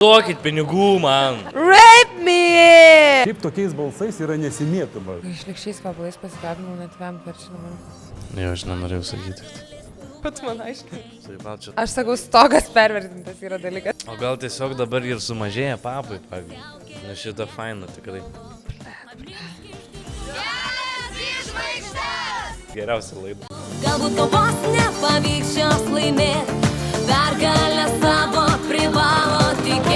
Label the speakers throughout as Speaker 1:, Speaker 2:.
Speaker 1: Duokit pinigų man.
Speaker 2: Rape me!
Speaker 3: Kaip tokiais balsais yra nesimėtama?
Speaker 2: Išlikščiais kvapalais pasikabinau net vėm per šiandien.
Speaker 1: Ne, aš nenorėjau sakyti.
Speaker 2: Pats man aiškiai.
Speaker 1: Taip, čia.
Speaker 2: Aš sakau, stogas pervertintas yra dalykas.
Speaker 1: O gal tiesiog dabar ir sumažėja papai, pavyzdžiui. Nes šitą fainą tikrai. Geriausia laida.
Speaker 4: Galbūt kovos nepavyks šios laimėt, pergalę savo privalo tikėt.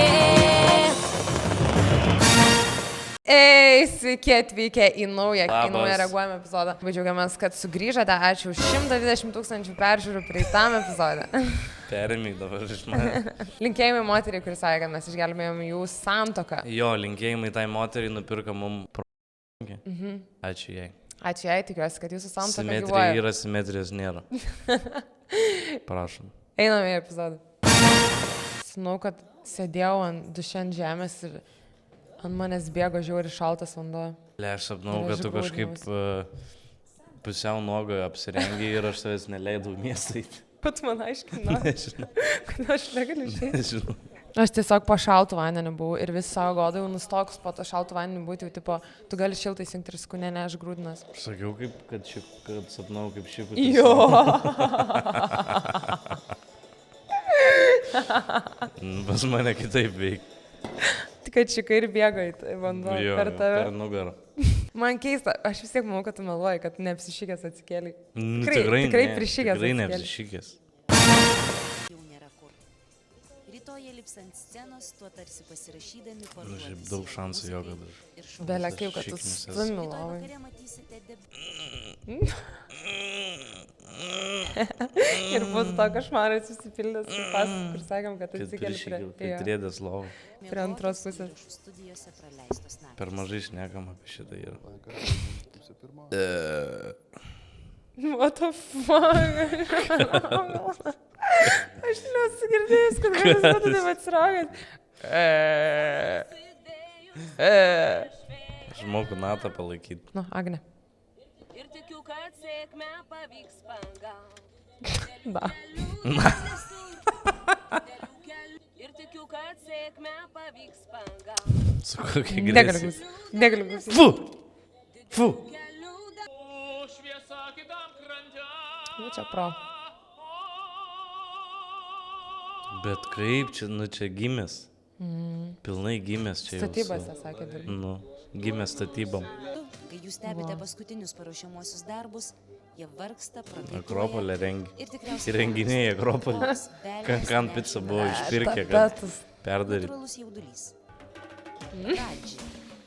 Speaker 2: Ei, sveiki atvykę į naują
Speaker 1: Labas.
Speaker 2: reaguojamą epizodą. Labai džiaugiamės, kad sugrįžote. Ačiū už 120 000 peržiūrų praeitam epizode.
Speaker 1: Perėmėk dabar iš manęs.
Speaker 2: Linkėjimai moteriai, kuris sakė, kad mes išgelbėjome jų santuoką.
Speaker 1: Jo, linkėjimai tai moteriai nupirka mum Ačiū jai.
Speaker 2: Ačiū jai, tikiuosi, kad jūsų santuoka
Speaker 1: Simetrija
Speaker 2: gyvuoja.
Speaker 1: yra, simetrijos nėra. Prašom.
Speaker 2: Einame į epizodą. Žinau, kad sėdėjau ant duše ant žemės ir ant manęs bėgo žiauri šaltas vanduo.
Speaker 1: Le, aš sapnau, kad tu kažkaip pusiau nuogo apsirengiai ir aš savęs neleidau miestą įti.
Speaker 2: Pats man aiškina,
Speaker 1: Nežinau.
Speaker 2: kad aš negaliu išeiti.
Speaker 1: Nežinau.
Speaker 2: Aš tiesiog po šaltų vandeniu buvau ir visi savo godai jau nustokus po to šaltų vandeniu būti, jau tipo, tu gali šiltai įsijungti ir sakau, ne, aš grūdinas.
Speaker 1: Aš sakiau, kad sapnau kaip šiputis.
Speaker 2: Jo.
Speaker 1: Pas mane kitaip veik.
Speaker 2: Tik kad šikai ir bėgo į vanduo per tave.
Speaker 1: Per nugarą.
Speaker 2: Man keista, aš vis tiek manau, kad tu meluoji, kad neapsišykęs atsikėlei.
Speaker 1: Tikrai
Speaker 2: prišykęs
Speaker 1: Tikrai
Speaker 2: atsikėlei.
Speaker 1: neapsišykęs.
Speaker 4: Jau nėra kur. Rytoj jie lips ant scenos, tuo tarsi pasirašydami paruošti.
Speaker 1: Šiaip daug šansų jo, kad aš.
Speaker 2: Belia kaip, kad tu
Speaker 1: Šiknius esu.
Speaker 2: stumi
Speaker 4: Rytoj
Speaker 2: lovai.
Speaker 4: vakare matysite
Speaker 2: Ir bus to košmaras susipildęs, kaip pasakos, kur sakėm, kad
Speaker 1: Kad
Speaker 2: atsikėlė
Speaker 1: prišykiau,
Speaker 2: prie...
Speaker 1: kad rėdės lovą.
Speaker 2: Prie antros pusės.
Speaker 4: studijose praleistos naktys.
Speaker 1: Per mažai šnekam apie šitą ir.
Speaker 2: What the fuck? Aš nesu girdėjęs, kad galės būtų taip atsiragęs.
Speaker 1: Aš moku natą palaikyti.
Speaker 2: Nu, Agne.
Speaker 4: Ir tikiu, kad sėkmę pavyks pagauti.
Speaker 2: Da.
Speaker 4: Ir tikiu, kad sėkmę pavyks pagauti.
Speaker 1: Su kokia
Speaker 2: Negaliu
Speaker 1: grėsė.
Speaker 2: klausyti. Negaliu klausyti.
Speaker 1: Fu! Fu!
Speaker 2: Nu, čia pro.
Speaker 1: Bet kaip čia, nu čia gimęs. Pilnai gimęs čia jau.
Speaker 2: Statybose, sakė, dirbi.
Speaker 1: Nu, gimęs statybom.
Speaker 4: Kai jūs stebite paskutinius paruošiamuosius darbus, jie vargsta, prakaituoja.
Speaker 1: Akropolė rengia.
Speaker 4: Ir tikriausiai
Speaker 1: Įrenginiai Akropolė. Kankan pica buvo išpirkę, kad
Speaker 2: Tatas.
Speaker 1: perdaryt.
Speaker 4: natūralus jaudulys. Radži.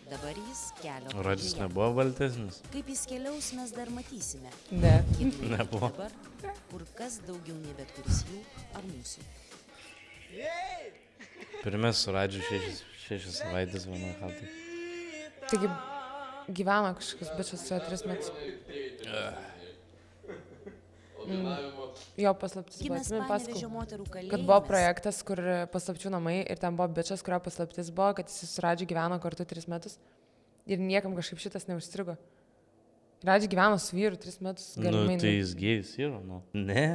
Speaker 4: Dabar jis kelio
Speaker 1: Radžis
Speaker 4: pradžioje.
Speaker 1: nebuvo baltesnis.
Speaker 4: Kaip jis keliaus, mes dar matysime.
Speaker 2: Ne.
Speaker 4: Kiek reikia
Speaker 1: Nebuvo.
Speaker 4: dabar, kur kas daugiau nei bet kuris jų ar mūsų.
Speaker 1: Pirmės su Radžiu 6 savaitės vieną hatą.
Speaker 2: Taigi gyveno kažkokius bičias su 3 metus. Jo paslaptis buvo,
Speaker 4: Gimęs
Speaker 2: atsimeni,
Speaker 4: Panevėžio
Speaker 2: pasakau,
Speaker 4: moterų kalėjimas.
Speaker 2: kad buvo projektas, kur paslapčių namai ir ten buvo bičias, kurio paslaptis buvo, kad jis su Radžiu gyveno kartu 3 metus ir niekam kažkaip šitas neužstrigo. Radžiu gyveno su vyru 3 metus.
Speaker 1: Nu,
Speaker 2: galimai
Speaker 1: tai jis gėjus yra, nu. Ne?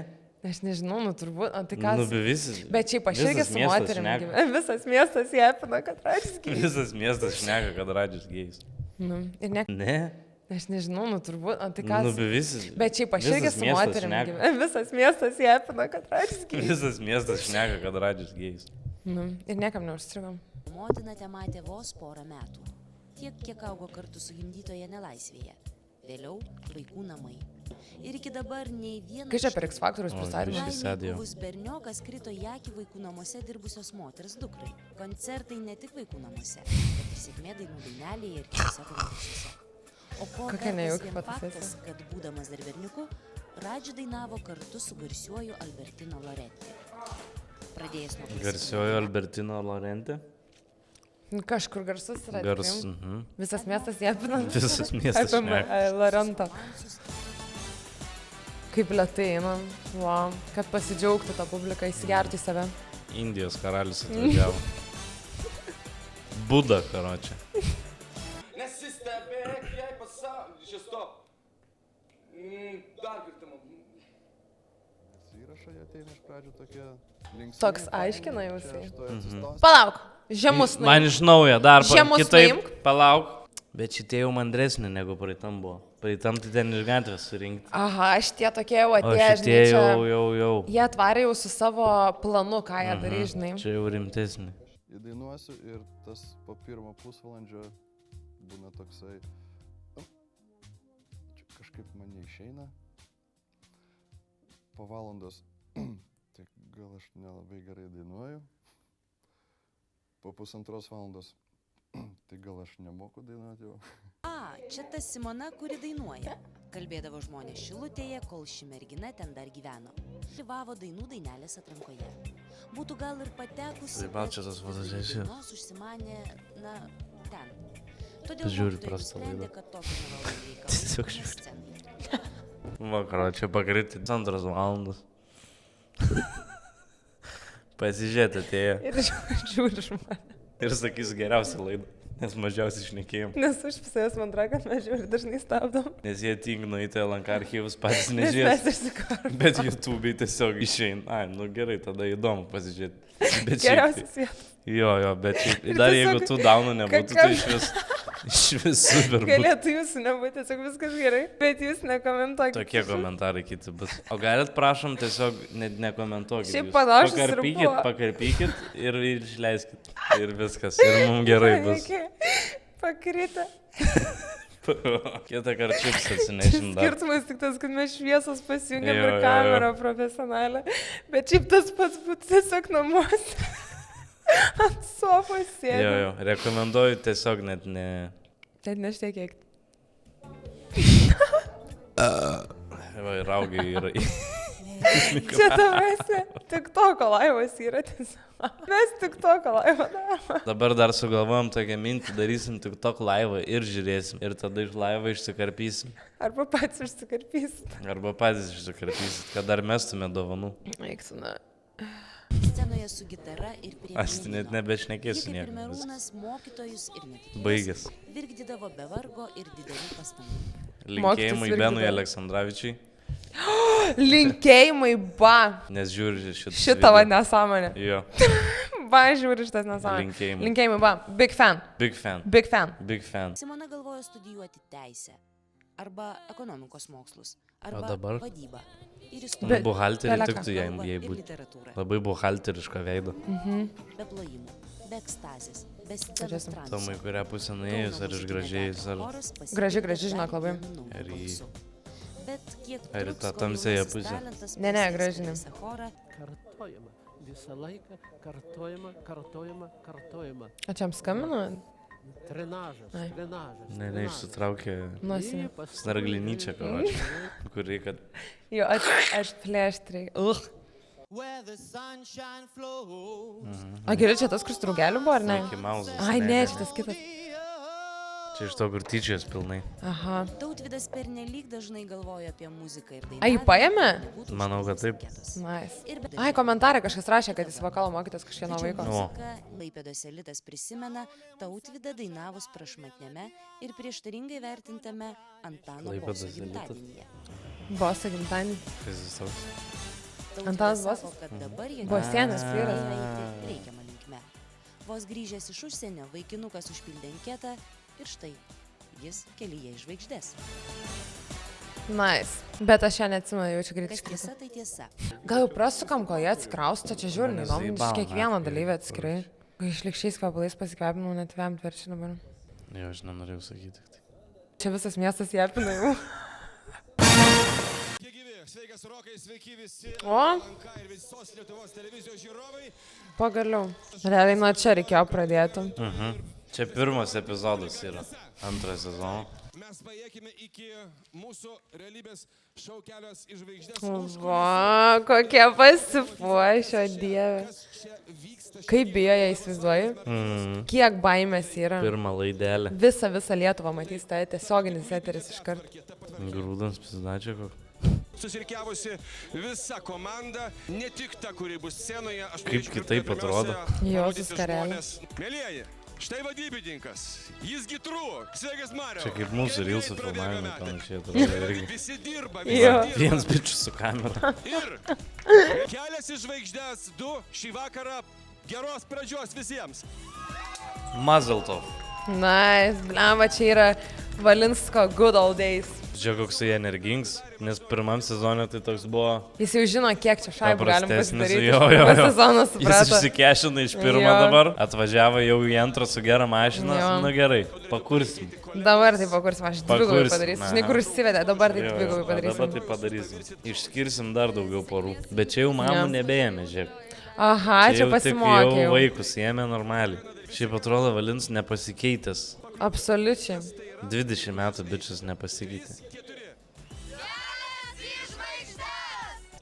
Speaker 2: Aš nežinau, nu turbūt, o tai kas?
Speaker 1: Nu, visi.
Speaker 2: Bet šiaip aš irgi
Speaker 1: visas
Speaker 2: su
Speaker 1: miestas
Speaker 2: moterim
Speaker 1: šneka.
Speaker 2: gyvenu. Visas miestas jėpina, kad Radžius gyvena.
Speaker 1: Visas miestas šneka, kad Radžis gėjus.
Speaker 2: Nu, ir ne,
Speaker 1: Ne?
Speaker 2: aš nežinau, nu turbūt, o tai kas?
Speaker 1: Nu, visi.
Speaker 2: Bet šiaip aš irgi
Speaker 1: visas
Speaker 2: su
Speaker 1: miestas
Speaker 2: moterim
Speaker 1: šneka.
Speaker 2: gyvenu. Visas miestas jėpina, kad Radžius gyvena.
Speaker 1: Visas miestas šneka, kad Radžis gėjus.
Speaker 2: Nu, ir niekam neužstrigom.
Speaker 4: Motina te matė vos porą metų. Tiek, kiek augo kartu su gimdytoje nelaisvėje. Vėliau vaikų namai. Ir iki dabar nei vienas...
Speaker 2: Kai čia per X Factorius
Speaker 1: O,
Speaker 2: pristatymą?
Speaker 1: biškis. Sėdėjau.
Speaker 4: Buvus berniokas krito į akį vaikų namuose dirbusios moters dukrai. Koncertai ne tik vaikų namuose, bet ir sėkmė dainų dainelėje ir kitose konkursuose. O ko
Speaker 2: Kokia
Speaker 4: vertas
Speaker 2: nejauki
Speaker 4: vien
Speaker 2: fotosesija.
Speaker 4: faktas, kad būdamas dar berniuku, Radži dainavo kartu su garsiuoju Albertino Loretti. Pradėjęs nuo
Speaker 1: Garsiojo Albertino Lorente.
Speaker 2: Nu, kažkur garsus yra.
Speaker 1: Gars.
Speaker 2: tikrai. Visas miestas jėpina.
Speaker 1: Visas miestas šneka.
Speaker 2: Lorento. Kaip lietai einam. Wow. Kad pasidžiaugtų tą publiką, įsigertų į save.
Speaker 1: Indijos karalius atvažiavo. Buda, karočią.
Speaker 5: Nesistebėk, jei pasaulis. Čia stop. Dar kartą man.
Speaker 6: Įrašai ateina iš pradžių tokie linksmi.
Speaker 2: Toks aiškina jau jisai.
Speaker 6: Čia aš tuoj atsistosiu.
Speaker 2: Palauk. Žemus
Speaker 1: Man
Speaker 2: nuimk.
Speaker 1: iš naujo, dar
Speaker 2: Žemus
Speaker 1: kitaip,
Speaker 2: nuimk.
Speaker 1: palauk. Bet šitie jau mandresni negu praeitam buvo. Praeitam tai ten iš gatvės surinkti.
Speaker 2: Aha, šitie tokie jau
Speaker 1: O
Speaker 2: atėjo,
Speaker 1: šitie jau.
Speaker 2: Jie atvarė jau su savo planu, ką jie darys, žinai.
Speaker 1: Čia jau rimtesni.
Speaker 6: Įdainuosiu ir tas po pirmo pusvalandžio būna toksai, čia kažkaip man neišeina. Po valandos, tai gal aš nelabai gerai dainuoju. Po pusantros valandos, tai gal aš nemoku dainuoti jau.
Speaker 4: Čia ta Simona, kuri dainuoja. Kalbėdavo žmonės Šilutėje, kol ši mergina ten dar gyveno. Dalyvavo dainų dainelės atrankoje. Būtų gal ir patekusi,
Speaker 1: Tai čia tas fotosesija.
Speaker 4: dainos užsimanė, na, ten. Todėl
Speaker 1: Žiūri
Speaker 4: mokytojai
Speaker 1: prastą
Speaker 4: nusprendė,
Speaker 1: laidą.
Speaker 4: kad tokio nevaldo
Speaker 1: Tiesiog
Speaker 4: reikalų
Speaker 1: žiūri.
Speaker 4: scenoje.
Speaker 1: Vakaro, čia pakriti 2 valandas. Pasižiūrėti atėjo.
Speaker 2: Ir žiūri žmonės.
Speaker 1: Ir sakys geriausią laidą. Nes mažiausiai šnekėjom.
Speaker 2: Nes užpisėjęs man atrodo, kad mes žiūri dažnai stabdom.
Speaker 1: Nes jie tingi nueiti LNK archyvus patys
Speaker 2: Nes
Speaker 1: nežiūrės.
Speaker 2: mes išsikarom.
Speaker 1: Bet YouTube'ai tiesiog išeina. Ai, nu gerai, tada įdomu pasižiūrėti. Bet šiaip
Speaker 2: Geriausias vietas.
Speaker 1: tai- Jo, bet šiaip.
Speaker 2: Ir
Speaker 1: Dar
Speaker 2: tiesiog
Speaker 1: jeigu tų daunų nebūtų, tai iš vis super būtų.
Speaker 2: Galėtų jūsų nebūti, tiesiog viskas gerai. Bet jūs nekomentuokite.
Speaker 1: Tokie komentarai kiti bus. O galit, prašom, tiesiog nekomentuokit.
Speaker 2: Šiaip
Speaker 1: jūs.
Speaker 2: panašus ir buvo.
Speaker 1: Pakarpykit ir išleiskit. Ir viskas. Ir mums gerai bus.
Speaker 2: Pakryta.
Speaker 1: Kitą kartą čips atsinešim dar.
Speaker 2: Skirtumas tik tas, kad mes šviesos pasijungiam
Speaker 1: Jo,
Speaker 2: ir
Speaker 1: jo,
Speaker 2: kamerą profesionalią. Bet šiaip tas pats būtų tiesiog namuose. Ant sofos sėdė.
Speaker 1: Jo, rekomenduoju tiesiog net ne...
Speaker 2: Net neštiekėk.
Speaker 1: Va, ir augiai yra.
Speaker 2: Čia tavęs tik toko laivas yra tiesiog. Mes tik toko laivą darom.
Speaker 1: Dabar dar sugalvojom tokią mintį, darysim tik tok laivą ir žiūrėsim. Ir tada iš laivo išsikarpysim.
Speaker 2: Arba pats išsikarpysit.
Speaker 1: Arba patys išsikarpysit, kad dar mestume dovanų.
Speaker 2: Eiksu, na.
Speaker 4: Scenoje su gitara ir prie
Speaker 1: Aš tai net nebešnekėsiu
Speaker 4: Ji kaip ir
Speaker 1: nieko.
Speaker 4: Merūnas mokytojus ir netikėjus
Speaker 1: Baigęs.
Speaker 4: virkdydavo be vargo ir didelių pastangų.
Speaker 1: Linkėjimai
Speaker 2: irgi
Speaker 1: Benui
Speaker 2: dar.
Speaker 1: Aleksandravičiui,
Speaker 2: Linkėjimai, ba.
Speaker 1: nes žiūri
Speaker 2: Šitą va nesąmonę.
Speaker 1: Jo,
Speaker 2: Ba, žiūri šitas nesąmonę.
Speaker 1: linkėjimai.
Speaker 2: Linkėjimai, ba. Big fan.
Speaker 1: Big fan.
Speaker 2: Big fan.
Speaker 1: Big fan.
Speaker 4: Simona galvojo studijuoti teisę arba ekonomikos mokslus arba
Speaker 1: dabar?
Speaker 4: vadybą ir
Speaker 1: Nu,
Speaker 4: istoriją.
Speaker 1: buhalterį
Speaker 2: Peleka.
Speaker 1: tiktų jai
Speaker 4: kalbą
Speaker 1: jai
Speaker 4: ir
Speaker 1: būti.
Speaker 4: literatūrą.
Speaker 1: Labai buhalteriško veido.
Speaker 4: Be plojimų, be ekstazės, be scenos
Speaker 2: Pažiūrėsim.
Speaker 4: transo.
Speaker 1: Tomai, kurią pusę nuėjus, ar išgražėjus, ar...
Speaker 2: Graži, žinok, labai.
Speaker 1: Ar į-
Speaker 4: Bet kiek
Speaker 1: ar į
Speaker 4: truks,
Speaker 1: tą
Speaker 4: kol
Speaker 1: tamsiąją
Speaker 4: jaunasis
Speaker 1: pusę?
Speaker 4: talentas
Speaker 2: Ne,
Speaker 4: pasieks
Speaker 2: graži ne.
Speaker 4: visą chorą,
Speaker 7: Kartojama. Visą laiką kartojama.
Speaker 2: O čia jam skambino?
Speaker 7: Trenažas,
Speaker 2: Ai.
Speaker 7: trenažas.
Speaker 1: Ne, išsitraukė
Speaker 2: Nuosinė.
Speaker 1: snarglinyčią, karočią, kur reikia...
Speaker 2: Jo, aš plėštrai. O gerai, čia tas, kur strugelių buvo, ar ne?
Speaker 1: Mickey Mouse'as,
Speaker 2: Ai, ne,
Speaker 1: ne.
Speaker 2: šitas kitas.
Speaker 1: Čia iš to, kur tyčias pilnai.
Speaker 2: Aha.
Speaker 4: Tautvydas pernelyg dažnai galvojo apie muziką ir dainą.
Speaker 2: Ai, paėmė?
Speaker 1: Manau, kad taip.
Speaker 2: Nice.
Speaker 4: Ir be
Speaker 2: Ai, komentarė kažkas rašė, kad jis vokalo mokytas kažkieno vaiko.
Speaker 1: O.
Speaker 4: Klaipėdos elitas prisimena Tautvydą dainavus prašmatniame ir prieštaringai vertintame Antano
Speaker 1: Klaipėdos
Speaker 4: Boso
Speaker 1: elitas.
Speaker 4: gimtadienyje.
Speaker 2: Boso gimtadienį.
Speaker 1: Kas jis toks?
Speaker 4: Tautvydas
Speaker 2: Antanas
Speaker 4: sako,
Speaker 2: Bosas?
Speaker 4: kad dabar jie
Speaker 2: Bosienis vyras.
Speaker 4: eiti reikiamą linkme. Vos grįžęs iš užsienio, vaikinukas užpildė anketą ir štai jis kelyje į žvaigždės.
Speaker 2: Nice. Bet aš ją neatsimenu, jaučiu greit
Speaker 4: Kas
Speaker 2: iškrito.
Speaker 4: tiesa, tai tiesa.
Speaker 2: Gal jau prasukam, kol jie atsikrausto, čia žiūri,
Speaker 1: Mane
Speaker 2: neįdomu, iš
Speaker 1: zaibavo,
Speaker 2: kiekvieno
Speaker 1: naktį,
Speaker 2: dalyvio atskirai. Kai išlikščiais kvapalais pasikvepinau, net vėm tverčiu dabar.
Speaker 1: Jo, aš nenorėjau sakyti.
Speaker 2: Čia visas miestas jėpina jau.
Speaker 8: Sveikas Rokai, sveiki visi.
Speaker 2: O,
Speaker 8: LNK ir visos Lietuvos televizijos žiūrovai.
Speaker 2: pagaliau. Realiai nuo čia reikėjo pradėti.
Speaker 1: Čia pirmas epizodas yra. Antro sezono.
Speaker 8: Mes paėkime iki mūsų realybės šou Kelios į žvaigždės.
Speaker 2: Va, kokie pasipuošio dieve. Kaip bijo jie įsivaizduoji? Kiek baimės yra.
Speaker 1: Pirmą laidelę.
Speaker 2: Visą Lietuvą matys, tai tiesioginis eteris iš karto.
Speaker 1: Grūdams pasidačia kokį.
Speaker 8: Susirikiavusi visa komanda, ne tik ta, kuri bus scenoje. Aš
Speaker 1: Kaip
Speaker 8: norėčiau
Speaker 1: kitaip
Speaker 8: pirmiausia
Speaker 1: atrodo.
Speaker 2: Jėzus
Speaker 8: parodyti
Speaker 2: karelė.
Speaker 8: žmones. Mielieji, štai vadybininkas, jis gitru, sveikas Mariau.
Speaker 1: Čia kaip mūsų
Speaker 8: Kaip
Speaker 1: Reelsų
Speaker 8: greit prabėgo
Speaker 1: filmavimai
Speaker 8: metai.
Speaker 1: panašiai atrodo irgi.
Speaker 8: Visi dirba,
Speaker 2: Jo.
Speaker 8: visi dirba.
Speaker 1: Vienas bičius su kamera.
Speaker 8: Ir Kelias į žvaigždės 2 šį vakarą Geros pradžios visiems.
Speaker 1: Mazeltov.
Speaker 2: Nice, blemba, čia yra Valinsko good old days.
Speaker 1: Čia koks jie energingis, nes pirmam sezonė tai toks buvo
Speaker 2: Jis jau žino, kiek čia šaibų galim
Speaker 1: paprastesnis.
Speaker 2: pasidaryti.
Speaker 1: Jo.
Speaker 2: Sezoną
Speaker 1: Jis
Speaker 2: suprato.
Speaker 1: išsikešina iš pirmo
Speaker 2: Jo.
Speaker 1: dabar, atvažiavo jau į antrą su gera mašina,
Speaker 2: Jo.
Speaker 1: nu gerai, pakursim.
Speaker 2: Dabar tai pakursim, aš dvigubai
Speaker 1: Pakursim,
Speaker 2: padarysiu.
Speaker 1: aha.
Speaker 2: Žinai, kur užsivedė, dabar tai
Speaker 1: Jo,
Speaker 2: dvigubai
Speaker 1: o
Speaker 2: padarysim.
Speaker 1: Dabar tai padarysim. Išskirsim dar daugiau porų. Bet čia jau mamų
Speaker 2: Jo.
Speaker 1: nebeėmė, žiūrėk.
Speaker 2: Aha, čia
Speaker 1: Jau
Speaker 2: pasimokė.
Speaker 1: vaikus ėmė normaliai. Šiaip atrodo Valins nepasikeitęs.
Speaker 2: Absoliučiai.
Speaker 1: 20 metų bičias nepasikeitė.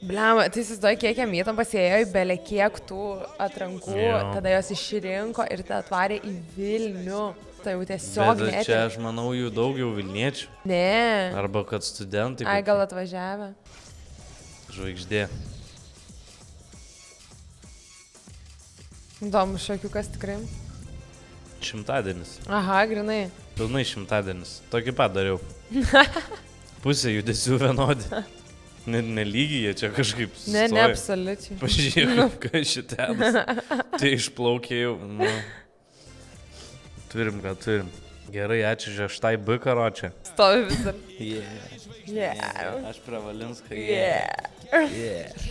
Speaker 2: Blemba, tai įsivaizduoju, kiek jam įtampas ėjo į belė kiek tų atrankų,
Speaker 1: Jo.
Speaker 2: tada jos išrinko ir tai atvarė į Vilnių. Tai jau tiesiog
Speaker 1: Bet čia aš manau jų daugiau Vilniečių.
Speaker 2: Ne.
Speaker 1: Arba kad studentai.
Speaker 2: Ai,
Speaker 1: kokie.
Speaker 2: gal atvažiavę.
Speaker 1: Žvaigždė.
Speaker 2: Įdomu, šokiukas tikrai.
Speaker 1: Šimtadienis.
Speaker 2: Aha, grinai.
Speaker 1: Pilnai šimtadienis. Tokį pat dariau. Pusė judesių vienodi. Nelygiai jie čia kažkaip
Speaker 2: Ne,
Speaker 1: sustoja.
Speaker 2: absoliučiai.
Speaker 1: Pažiūrėk, kas šitėdas. Tai išplaukė jau. Nu. Turim, ką turim. Gerai, ačiū šeštai B karočią.
Speaker 2: Stovi vis dar.
Speaker 1: Yeah. Aš prie Valinską.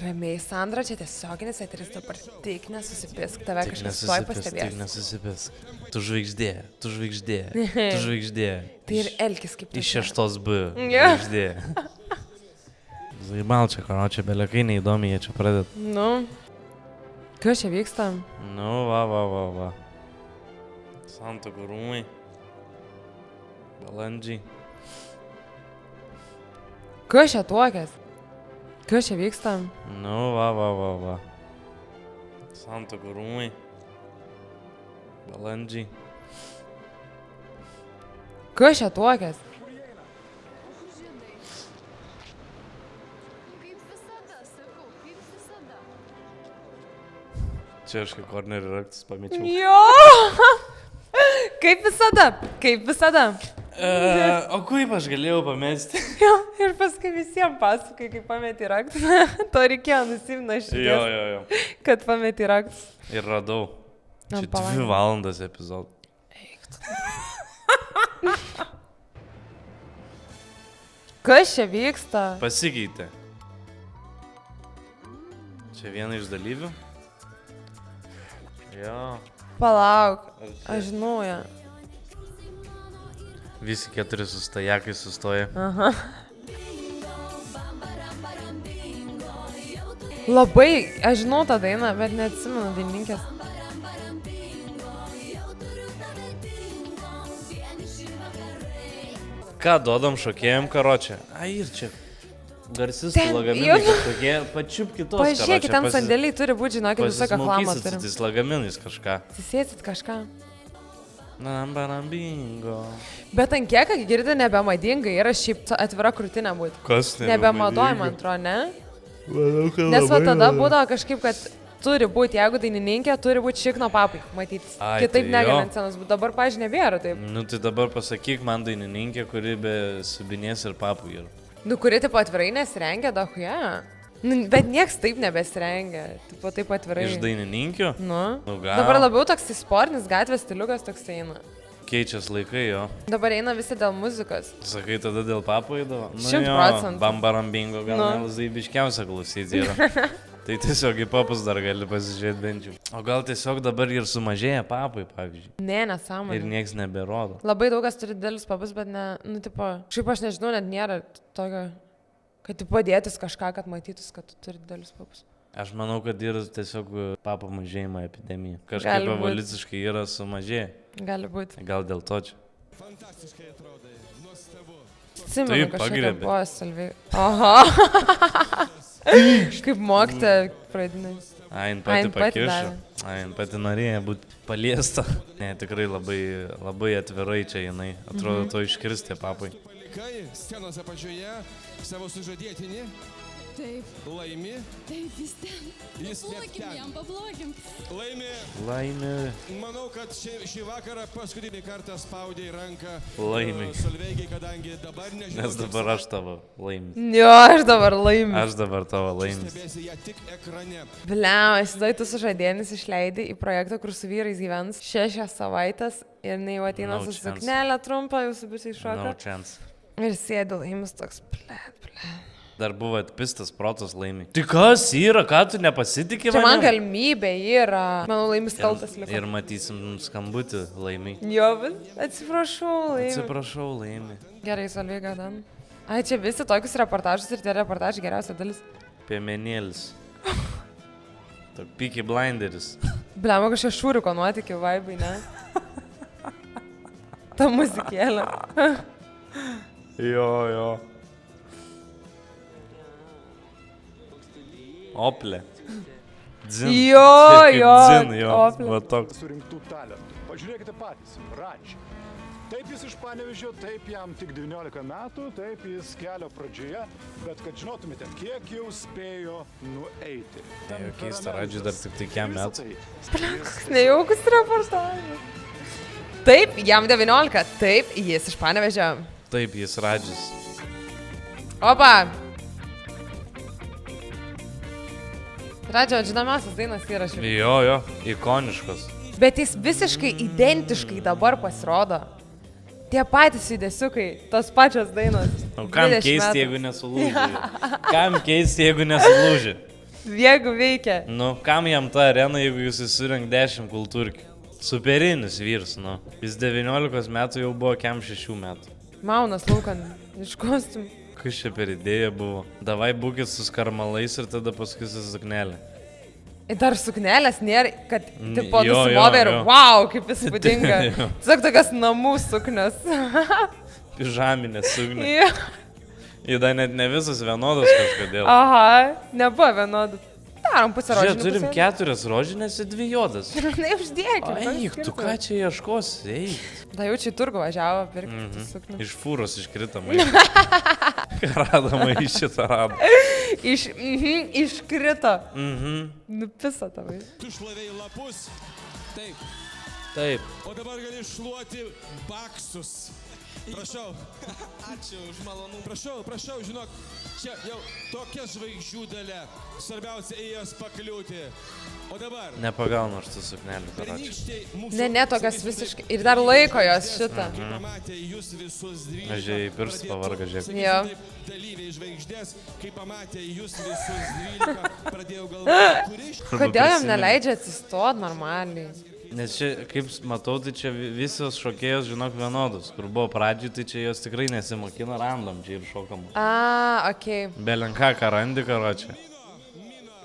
Speaker 2: Ramiai, Sandra, čia tiesioginis eteris dabar tik nesusipisk, tave kažkas toj pastebės.
Speaker 1: Tik nesusipisk. Tu žvaigždė, tu žvaigždė, tu žvaigždė.
Speaker 2: Tai ir elkis kaip tu.
Speaker 1: Iš 6 B.
Speaker 2: Jo.
Speaker 1: Žvaigždė. Zaibal čia, karočią, belekai neįdomi, jie čia pradeda.
Speaker 2: Nu, kas čia vyksta?
Speaker 1: Nu, va. Santuokų rūmai. Balandžiai.
Speaker 2: Kas čia tuokės? Kas čia vyksta?
Speaker 1: Nu, va. Santuokų rūmai. Balandžiai.
Speaker 2: Kas čia tuokės?
Speaker 1: Čia aš kaip kornerį raktus pamečiau.
Speaker 2: Jo! Kaip visada, kaip visada.
Speaker 1: O kaip aš galėjau pamesti?
Speaker 2: Jo, ir paskui visiems pasakai, kaip pameti raktus. To reikėjo nusimna šitas,
Speaker 1: Jo.
Speaker 2: kad pameti raktus.
Speaker 1: Ir radau.
Speaker 2: Na,
Speaker 1: Čia
Speaker 2: palauk.
Speaker 1: 2 valandas epizodų.
Speaker 2: Kas čia vyksta?
Speaker 1: Pasikeitė. Čia viena iš dalyvių. Jo.
Speaker 2: Palauk, aš žinau ją.
Speaker 1: Visi 4 sustajakai sustoja.
Speaker 2: Aha. Labai, aš žinau tą dainą, bet neatsimenu dainininkės.
Speaker 1: Ką duodam šokėjim karočią? Ai, ir čia garsistų
Speaker 2: Ten,
Speaker 1: lagaminai
Speaker 2: jo.
Speaker 1: kažkokie, pačiup kitos
Speaker 2: Pažiūrėkit, ten sandėliai turi būti, žinokit, visokią chlamą
Speaker 1: Pasismokysit
Speaker 2: turim.
Speaker 1: su tais lagaminais kažką.
Speaker 2: Atsisėsit kažką.
Speaker 1: Nambarambingo.
Speaker 2: Bet ant kiek, kai girdi, nebemadinga yra šiaip atvira krūtinė būti.
Speaker 1: Kas
Speaker 2: Nebemadoj, man atrodo, ne? Nes va tada būdavo kažkaip, kad turi būti, jeigu dainininkė, turi būti šikno papai, matytis.
Speaker 1: Ai,
Speaker 2: Kitaip
Speaker 1: tai
Speaker 2: negali
Speaker 1: jo.
Speaker 2: ant scenos, bet dabar, pažiūrėjau, nebėra taip.
Speaker 1: Nu tai dabar pasakyk man dainininkė, kuri be subinės ir papų yra.
Speaker 2: Nu, kuri taip atvirai nesirengia, dahuja. Nu, bet nieks taip nebesirengia, taip atvirai.
Speaker 1: Iš dainininkių?
Speaker 2: Nu.
Speaker 1: Nu, gal.
Speaker 2: Dabar labiau toks sportinis gatvės stiliukas toks eina.
Speaker 1: Keičias laikai, jo.
Speaker 2: Dabar eina visi dėl muzikos.
Speaker 1: Sakai, tada dėl papų įdavo?
Speaker 2: 100%.
Speaker 1: Bambarambingo gal
Speaker 2: Nu.
Speaker 1: nelzaibiškiausia klausyti yra. Tai tiesiog į papus dar gali pasižiūrėti bent jau. O gal tiesiog dabar ir sumažėja papai, pavyzdžiui.
Speaker 2: Ne,
Speaker 1: Ir
Speaker 2: nesąmonė.
Speaker 1: nieks neberodo.
Speaker 2: Labai daug kas turi didelius papus, bet ne, nu, tipo, šiaip aš nežinau, net nėra tokio, kad tu padėtis kažką, kad matytus, kad tu turi didelius papus.
Speaker 1: Aš manau, kad yra tiesiog papų mažėjimo epidemija.
Speaker 2: Gali
Speaker 1: Kažkaip
Speaker 2: būt.
Speaker 1: evoliuciškai yra sumažėję.
Speaker 2: Gali būti.
Speaker 1: Gal dėl to čia.
Speaker 2: Atsimenu,
Speaker 1: Taip,
Speaker 2: kažkokia
Speaker 1: pagriebė.
Speaker 2: buvo Salvė. Aha. Kaip mokte pradinai.
Speaker 1: Ain
Speaker 2: Ain
Speaker 1: pati
Speaker 2: pati
Speaker 1: pakišo.
Speaker 2: davė.
Speaker 1: Ain pati norėjo būti paliesta. Ne, tikrai labai atvirai čia jinai. Atrodo, to iškirstė papai.
Speaker 8: Kai scenos apačioje savo sužadėtinį
Speaker 9: Taip,
Speaker 8: Laimi.
Speaker 9: taip, jis ten.
Speaker 8: Jis net
Speaker 9: Pablokim
Speaker 8: ten.
Speaker 9: jam, pablokim.
Speaker 8: Laimi.
Speaker 1: Laimė.
Speaker 8: Manau, kad šį vakarą paskutinį kartą spaudė ranką
Speaker 1: Laimi.
Speaker 8: Solveigai, kadangi dabar nežinau.
Speaker 1: Nes dabar aš tavo laimė.
Speaker 2: Jo, aš dabar laimiu.
Speaker 1: Aš dabar tavo laimė.
Speaker 8: Stebėsi ją tik ekrane.
Speaker 2: Bliam, aš įsivaizduoju, tu sužadėnis išleidai į projektą, kur su vyrais gyvens 6 savaitės ir jinai jau ateina
Speaker 1: No
Speaker 2: su
Speaker 1: chance.
Speaker 2: suknelė trumpa, jau su visiai
Speaker 1: No
Speaker 2: šoka.
Speaker 1: chance.
Speaker 2: Ir sėdi laimis toks, ble.
Speaker 1: Dar buvo atpistas protas laimė. Tai kas yra, ką tu nepasitikė
Speaker 2: Čia man
Speaker 1: manim?
Speaker 2: galimybė yra. Manau, laimis kaltas liko.
Speaker 1: Ir matysim skambutį laimė.
Speaker 2: Jo, bet atsiprašau, laimi.
Speaker 1: Atsiprašau, laimė.
Speaker 2: Gerai, Solveiga, Dan. Ai, čia visi tokius reportažus ir tie reportažai geriausia dalis.
Speaker 1: Piemenėlis. Peaky Blinderis.
Speaker 2: Bliam, kažkaip šūriko nuotikių vaibai, ne? Ta muzikėlė.
Speaker 1: Jo. Oplė. Dzin.
Speaker 2: Jo,
Speaker 1: Kaip
Speaker 2: jo,
Speaker 1: Dzin, jo.
Speaker 2: Oplė.
Speaker 1: Va toks.
Speaker 3: Surinktų talentų. Pažiūrėkite patys. Radži. Taip jis iš Panevėžio, taip jam tik 19 metų, taip jis kelio pradžioje, bet kad žinotumėte, kiek jau spėjo nueiti.
Speaker 1: Jo, keista, Radžiui dar tik tai kiek metų.
Speaker 2: Nejaukus reportažas. Taip, jam 19. Taip, jis iš Panevėžio.
Speaker 1: Taip, jis Radžis.
Speaker 2: Opa. Radžio žinomiausias dainas įrašė.
Speaker 1: Jo, ikoniškos.
Speaker 2: Bet jis visiškai identiškai dabar pasirodo. Tie patys judesiukai, tos pačios dainos.
Speaker 1: O kam
Speaker 2: 20
Speaker 1: keisti,
Speaker 2: metų.
Speaker 1: jeigu nesulūži? Kam keisti, jeigu nesulūži?
Speaker 2: Jeigu veikia.
Speaker 1: Nu, kam jam ta arena, jeigu jūs įsirink 10 kultūrkių? Superinis vyrs, nu. Jis 19 metų jau buvo kem 6 metų.
Speaker 2: Maunas laukan iš kostiumų.
Speaker 1: Kas čia per idėja buvo? Davai būkit su skarmalais ir tada paskui su suknelė.
Speaker 2: Ir dar suknelės nėra, kad tik po
Speaker 1: Jo,
Speaker 2: nusimovė ir
Speaker 1: jo.
Speaker 2: wow, kaip įspūdinga.
Speaker 1: Jo.
Speaker 2: Tiesiog tokias namų suknios.
Speaker 1: Pižaminė suknė.
Speaker 2: Jo.
Speaker 1: Ir dar net ne visas vienodas kažkodėl.
Speaker 2: Aha, nebuvo vienodų. Darom pusę
Speaker 1: Žiūrėk,
Speaker 2: rožinių.
Speaker 1: turim 4 rožinės ir 2 juodas.
Speaker 2: Neuždėkime.
Speaker 1: Eik, tu ką čia ieškosi? Eik.
Speaker 2: Da jau čia į turgų važiavo pirkti suknių.
Speaker 1: Iš fūros iškrito maišą. Rado maišį tą rado.
Speaker 2: Iškrito. Nupisa tavai.
Speaker 8: Tu šlavėjai lapus. Taip.
Speaker 1: Taip.
Speaker 8: O dabar gali šluoti baksus. Prašau. Ačiū už malonumą. Prašau, žinok, čia jau tokia žvaigždžių dalia. Svarbiausia į jas pakliūti. O dabar.
Speaker 1: Nepagaunu aš tų suknelių, karočią.
Speaker 8: Pernykščiai mūsų
Speaker 2: Ne, tokias visiškai. Ir dar laiko jos šitą.
Speaker 8: Kai pamatė jūs visus 12.
Speaker 1: Aš į pirštus pavargą, žiūrėk.
Speaker 2: Jo.
Speaker 8: Dalyviai žvaigždės, kai pamatė jūs visus 12, pradėjau galvoti, kuri iš...
Speaker 2: Kodėl jam neleidžia atsistoti normaliai?
Speaker 1: Nes čia, kaip matau, tai čia visos šokėjos, žinok, vienodos. Kur buvo pradžių, tai čia jos tikrai nesimokina random, čia ir šokam.
Speaker 2: A, okei.
Speaker 1: Belenką, ką randi, karočią.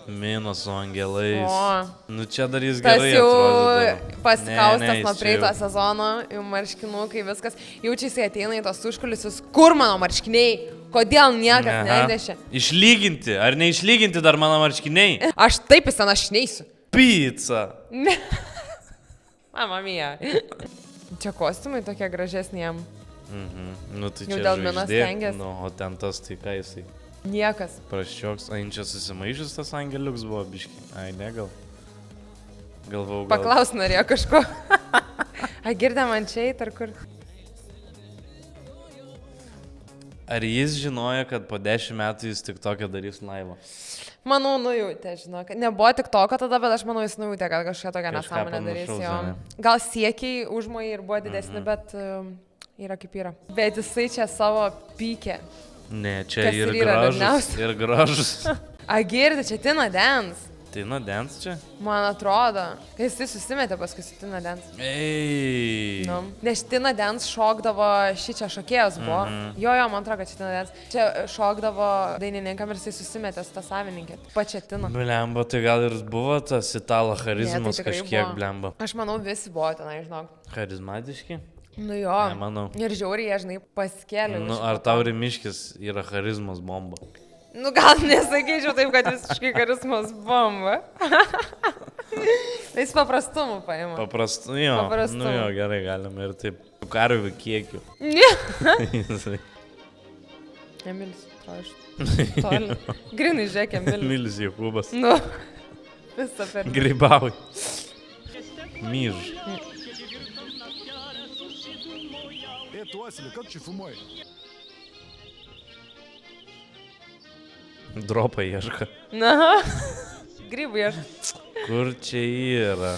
Speaker 1: Minos su angelais.
Speaker 2: O.
Speaker 1: Nu čia dar jis
Speaker 2: Tas
Speaker 1: gerai
Speaker 2: jau
Speaker 1: atrodydavo.
Speaker 2: pasikaustas
Speaker 1: Ne,
Speaker 2: nuo
Speaker 1: jis čia
Speaker 2: praeito
Speaker 1: jau-
Speaker 2: sezono, jau marškinukai, viskas. Jaučiasi ateina į tos užkulisius. Kur mano marškiniai? Kodėl niekas
Speaker 1: Aha.
Speaker 2: nenešė?
Speaker 1: Išlyginti, ar neišlyginti dar mano marškiniai?
Speaker 2: Aš taip į seną aš neisiu.
Speaker 1: Pizza.
Speaker 2: Mama mija. Čia kostiumai tokie gražesni jam.
Speaker 1: Nu tai
Speaker 2: Jau
Speaker 1: čia
Speaker 2: dėl Minos
Speaker 1: žvaigždė.
Speaker 2: stengias.
Speaker 1: Nu, o ten tas tai ką jisai.
Speaker 2: Niekas.
Speaker 1: Praščioks, ai čia susimaišęs tas angeliuks buvo biški. Ai ne gal. Galvau, gal.
Speaker 2: Paklaus norėjo kažko. A, girdė man čia eit ar kur?
Speaker 1: Ar jis žinojo, kad po 10 metų jis tik tokią darys laivą?
Speaker 2: Manau, nujautė, žinok. Nebuvo tik toko tada, bet aš manau, jis nujautė, kad kažką tokią
Speaker 1: Kažką
Speaker 2: nesąmonę darys.
Speaker 1: panašaus,
Speaker 2: Jo.
Speaker 1: ane?
Speaker 2: Gal siekiai užmojai ir buvo didesni, bet yra kaip yra. Bet jisai čia savo pykė.
Speaker 1: Ne, čia
Speaker 2: Kas
Speaker 1: ir
Speaker 2: ir yra
Speaker 1: gražus.
Speaker 2: liūdniausia.
Speaker 1: Ir gražus.
Speaker 2: A, girdė, čia Tina Dance.
Speaker 1: Tai nu, dens čia?
Speaker 2: Man atrodo. Jisai susimetė paskui su Tina Dance.
Speaker 1: Ei.
Speaker 2: Nu. Nes Tina Dance šokdavo, ši čia šokėjas buvo. Jo, man atrodo, kad čia Tina Dance. Čia šokdavo dainininkam ir jisai susimetė su tą savininkę. Pačia Tina.
Speaker 1: Blemba, tai gal ir buvo tas italo charizmas
Speaker 2: tikrai
Speaker 1: kažkiek,
Speaker 2: buvo.
Speaker 1: blemba.
Speaker 2: Aš manau, visi buvo tenai, žinok.
Speaker 1: Charizmatiški?
Speaker 2: Nu jo.
Speaker 1: Nemanau.
Speaker 2: Ir žiauriai, jie, žinai, paskėlė.
Speaker 1: Nu, ar tau Rimiškis yra charizmos bomba?
Speaker 2: Nu, gal nesakyčiau taip, kad visiškai charizmos bomba. Jis paprastumų paima.
Speaker 1: Paprastu, jo.
Speaker 2: Paprastu.
Speaker 1: Nu jo, gerai, galime ir taip. Karvių kiekiu.
Speaker 2: Ne.
Speaker 1: Jisai.
Speaker 2: Emilis, atrodo. Toli. Grinai, žiūrėk, Emilis.
Speaker 1: Emilis Jokūbas.
Speaker 2: Nu, visą per...
Speaker 1: Grybauj. Myž.
Speaker 3: Tu Vasili, kad čia filmuoji?
Speaker 1: Dropą ieška.
Speaker 2: Na, grybų ieška.
Speaker 1: Kur čia yra?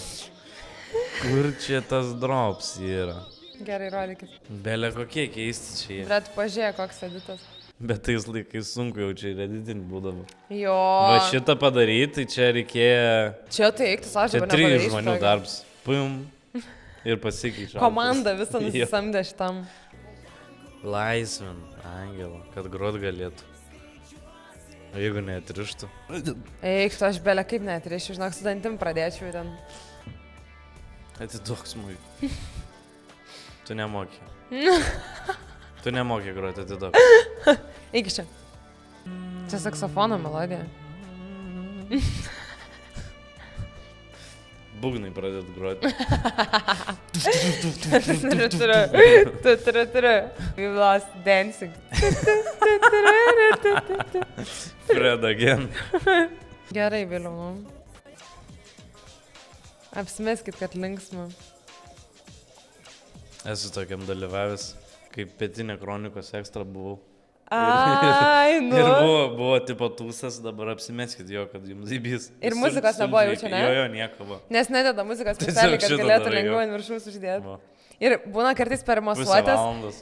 Speaker 1: Kur čia tas drops yra?
Speaker 2: Gerai, rodykis.
Speaker 1: Belė kokie keisti čia yra.
Speaker 2: Bet pažiūrėk, koks editas.
Speaker 1: Bet tais laikais sunku jau čia ir editinti būdavo.
Speaker 2: Jo.
Speaker 1: Va šitą padaryti, tai čia reikėjo...
Speaker 2: Čia tai eiktus, aš
Speaker 1: Čia
Speaker 2: dabar
Speaker 1: 3
Speaker 2: nepadarysiu
Speaker 1: žmonių
Speaker 2: tokio.
Speaker 1: darbs. Pum. Ir pasikeičia.
Speaker 2: Komanda visą
Speaker 1: Jo.
Speaker 2: nusisamdė šitam.
Speaker 1: Laisvin, angelą, kad grot galėtų. O jeigu neatrištų.
Speaker 2: Eiktų, aš belė kaip neatrišiu, žinok, su dantim pradėčiau ten.
Speaker 1: Atiduok smūgį. Tu nemoki. Tu nemoki groti, atiduok.
Speaker 2: Eik čia. Čia saksofono melodija.
Speaker 1: Būgnai pradėt groti.
Speaker 2: Turiu. We lost dancing.
Speaker 1: Fred again.
Speaker 2: Gerai, vėliau. Nu. Apsimeskit, kad linksma.
Speaker 1: Esu tokiam dalyvavęs, kaip Pietinė kronikos ekstra buvau.
Speaker 2: Ai, nu.
Speaker 1: Ir buvo tipo tūsas, dabar apsimeskit jo, kad jums įbys.
Speaker 2: Ir muzikos nebuvo jau čia, ne?
Speaker 1: Jo, nieko buvo.
Speaker 2: Nes nededa muzikos
Speaker 1: Tiesiog
Speaker 2: specialiai, kad
Speaker 1: šitą
Speaker 2: galėtų
Speaker 1: darai,
Speaker 2: lengviau
Speaker 1: jo.
Speaker 2: ant viršaus uždėti.
Speaker 1: Va.
Speaker 2: Ir būna kartais per
Speaker 1: Pusę
Speaker 2: masuotės,
Speaker 1: valandos.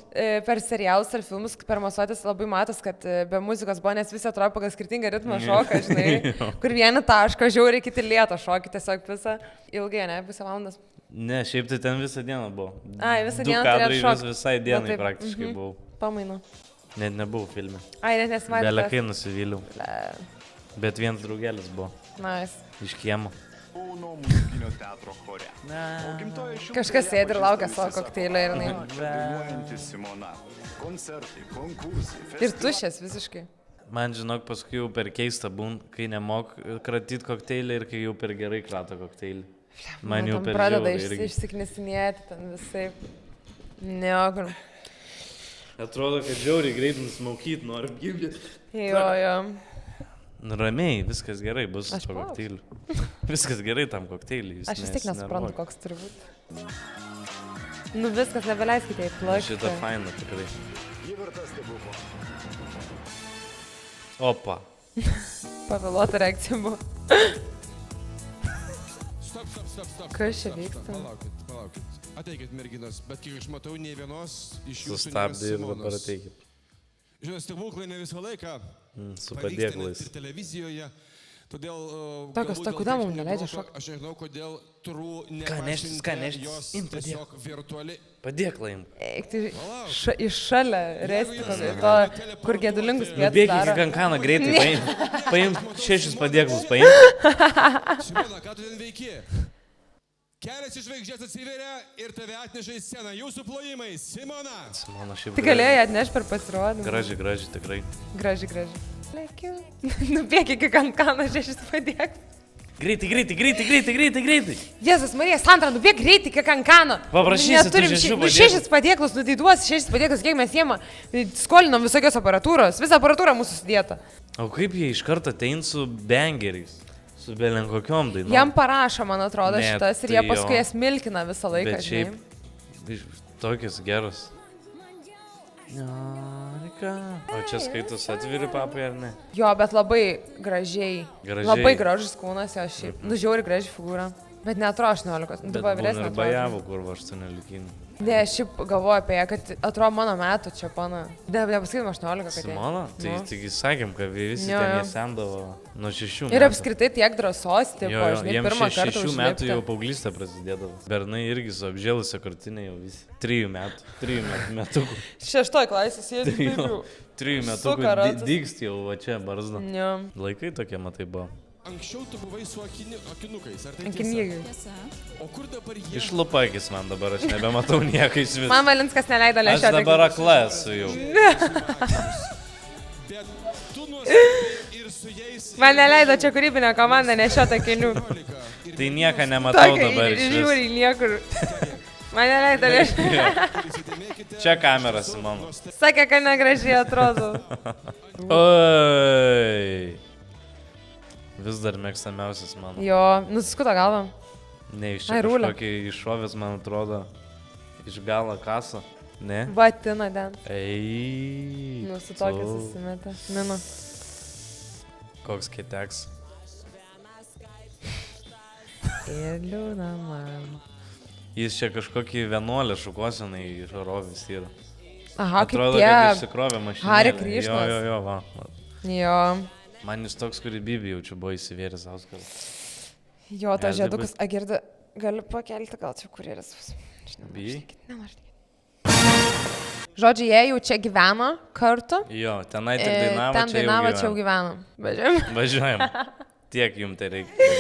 Speaker 2: per serialus ar filmus, per masuotės labai matos, kad be muzikos buvo, nes visi atrodo pagal skirtingą ritmą šoką, žinai, kur vieni taško žiauriai, kiti lėto šokį, tiesiog visą ilgai, ne, pusę valandos.
Speaker 1: Ne, šiaip tai ten visą dieną buvo.
Speaker 2: Ai, visą
Speaker 1: Du
Speaker 2: dieną
Speaker 1: kadrai
Speaker 2: turėjot šokt.
Speaker 1: visai dienai
Speaker 2: Na, taip,
Speaker 1: praktiškai buvau.
Speaker 2: Pamainu.
Speaker 1: Net nebuvau filme.
Speaker 2: Ai, net nesimatė.
Speaker 1: Belekai nusivyliau. Bet vienas draugelis buvo.
Speaker 2: Nice.
Speaker 1: Iš kiemo.
Speaker 3: Kauno muzikinio teatro chore. O gimtoji šilutėje
Speaker 2: Kažkas sėdi ir laukia
Speaker 3: pažįsta
Speaker 2: savo
Speaker 3: visi
Speaker 2: kokteilio ir jinai.
Speaker 3: dainuojanti Simona. Koncertai, konkursai,
Speaker 2: Ir
Speaker 3: festivalai.
Speaker 2: tušės visiškai.
Speaker 1: Man, žinok, paskui jau per keista būn, kai nemok kratyti kokteilį ir kai jau per gerai krato kokteilį. Man jau
Speaker 2: Ten
Speaker 1: per
Speaker 2: pradeda
Speaker 1: žiauriai irgi.
Speaker 2: išsiknesinėti ten visai. Neokur.
Speaker 1: Atrodo, kad žiauriai greit nusmaukyt norim gyvyti.
Speaker 2: Jo.
Speaker 1: Nu, ramiai, viskas gerai bus su
Speaker 2: Aš
Speaker 1: to
Speaker 2: palauksiu.
Speaker 1: kokteiliu. Viskas gerai tam kokteiliui. jūs
Speaker 2: Aš vis tiek nesuprantu,
Speaker 1: nesinervuok.
Speaker 2: koks turi būti. Nu viskas, nebeleiskite įplakti.
Speaker 1: Šitą fainą tikrai.
Speaker 3: Ji verta stebuklo.
Speaker 1: Opa.
Speaker 2: Pavėluota reakcija buvo.
Speaker 8: Stop.
Speaker 2: Kas čia vyksta?
Speaker 8: Palaukit. Ateikit, merginas, bet kiek aš matau, nei vienos iš jūsų
Speaker 1: Sustabdė ir dabar
Speaker 8: Simonos.
Speaker 1: ateikit.
Speaker 8: Žinot, stebuklai ne visą laiką
Speaker 1: Su
Speaker 8: pavyksta net
Speaker 1: padėklais.
Speaker 8: ir televizijoje. Todėl...
Speaker 2: Tokios,
Speaker 8: galbūt dėl
Speaker 2: kodėl mums
Speaker 8: techninio
Speaker 2: neleidžia
Speaker 8: bloko,
Speaker 2: šokti?
Speaker 8: Aš nežinau, kodėl trų
Speaker 1: neštis, ką neštis?
Speaker 8: jos
Speaker 1: Imk padėk.
Speaker 8: tiesiog virtuali.
Speaker 1: Padėklai jums.
Speaker 2: Eik, tai iš šalia resti to, kur gėdulingus pietus
Speaker 1: Nubėk iki
Speaker 2: daro.
Speaker 1: kankaną greitai, paimk 6 padėklus, paimk.
Speaker 8: Simona, ką tu ten veiki? Kelias iš žvaigždės atsiveria ir tave atneša į sceną. Jūsų plojimai, Simona.
Speaker 1: Mano šiaip
Speaker 2: Tai galėjai atnešti per pasirodymą.
Speaker 1: graži, tikrai.
Speaker 2: Graži. Lėkiu. Nubėk iki kankano, šešis padėk.
Speaker 1: Greitai.
Speaker 2: Jėzus Marija, Sandra, nubėk greitai iki kankano.
Speaker 1: Paprašysi tų
Speaker 2: Neturim
Speaker 1: šešių
Speaker 2: nu,
Speaker 1: padėklų.
Speaker 2: 6 padėklus, nu tai duos 6 padėklus, kiek mes jiem skolinom visokios aparatūros. Visa aparatūra mūsų sudėta.
Speaker 1: O kaip jie iš karto atein su bangeriais? Su belenkokiom dainom?
Speaker 2: Jam parašo, man atrodo,
Speaker 1: Ne,
Speaker 2: šitas ir
Speaker 1: tai
Speaker 2: jie paskui
Speaker 1: jo.
Speaker 2: jas milkina visą laiką.
Speaker 1: Bet šiaip,
Speaker 2: žinai.
Speaker 1: tokius gerus. O čia skaitus atviri papai ar ne?
Speaker 2: Jo, bet labai gražiai.
Speaker 1: Gražiai.
Speaker 2: Labai gražus kūnas jo šiaip. Nu, žiauri graži figūra. Bet neatrodo 18. Nu,
Speaker 1: Bet
Speaker 2: tu buvo
Speaker 1: būna
Speaker 2: vyresnė.
Speaker 1: ir
Speaker 2: atrodo.
Speaker 1: bajavų, kur va 18.
Speaker 2: Ne, aš šiaip galvoju apie ją, kad atrodo mano metų čia pana. Nepasakytum 18, kad jai.
Speaker 1: Simona? Tai
Speaker 2: Nu.
Speaker 1: taigi sakėm, kad visi
Speaker 2: Jo,
Speaker 1: ten
Speaker 2: jo.
Speaker 1: jie sendavo nuo 6 metų.
Speaker 2: Ir apskritai tiek drąsos, tipo,
Speaker 1: Jo,
Speaker 2: žinai,
Speaker 1: jiems
Speaker 2: pirmą kartą
Speaker 1: 6 metų jau
Speaker 2: užlipti.
Speaker 1: paauglystė prasidėdavo. Bernai irgi su apžėlusia krūtinė jau visi. 3 metukų.
Speaker 2: 6 klasės jie
Speaker 1: Jo, 3 metukų
Speaker 2: Suka ratas.
Speaker 1: dygst jau va čia barzda.
Speaker 2: Jo,
Speaker 1: Laikai tokie matai buvo.
Speaker 8: Anksčiau tu buvai su akinukais, ar tai
Speaker 2: ankinygai.
Speaker 8: O kur dabar jie?
Speaker 1: Išlupa akis man dabar, aš nebematau nieko iš viso.
Speaker 2: Man Valinskas neleido
Speaker 1: Aš
Speaker 2: nešioti.
Speaker 1: dabar akla esu jau.
Speaker 8: Bet tu nuostabiai ir su jais...
Speaker 2: Man neleido čia kūrybinė komanda nešioti akinių.
Speaker 1: Tai nieko nematau
Speaker 2: Tokia
Speaker 1: dabar
Speaker 2: ir
Speaker 1: iš
Speaker 2: žiūri
Speaker 1: viso.
Speaker 2: niekur. Mane leido reiškia.
Speaker 1: Čia kamera, Simona.
Speaker 2: Sakė, kad negražiai atrodo.
Speaker 1: Oi. Vis dar mėgstamiausias mano.
Speaker 2: Jo, nusiskuto galvą.
Speaker 1: Ne, iš
Speaker 2: Ai,
Speaker 1: čia
Speaker 2: rūlė.
Speaker 1: kažkokį iššovęs, man atrodo, iš galo kasą. Ne?
Speaker 2: Batina ten.
Speaker 1: Ei.
Speaker 2: Nu, su tokia
Speaker 1: tu.
Speaker 2: susimetė. Mino.
Speaker 1: Koks kiteks.
Speaker 2: Ir liūna man.
Speaker 1: Jis čia kažkokį vienuolę šukosinai išrovės yra.
Speaker 2: Aha, kaip
Speaker 1: Atrodo,
Speaker 2: tie.
Speaker 1: kad išsikrovė mašiną.
Speaker 2: Hari Krišnas.
Speaker 1: Jo, va.
Speaker 2: Jo.
Speaker 1: Man jis toks, kurį Bibi jaučiu, buvo įsivėręs Auskaras.
Speaker 2: Jo, ta
Speaker 1: Gali
Speaker 2: žiedukas. Agirda, gali pakelti, gal čia kurjeris bus.
Speaker 1: Bijai?
Speaker 2: Nenoriu tikėti. Žodžiu, jie jau čia gyveno kartu.
Speaker 1: Jo, tenai tik dainavo,
Speaker 2: Ten dainavo, čia jau gyveno. Važiuojam.
Speaker 1: Važiuojam. Tiek jums tai reikia.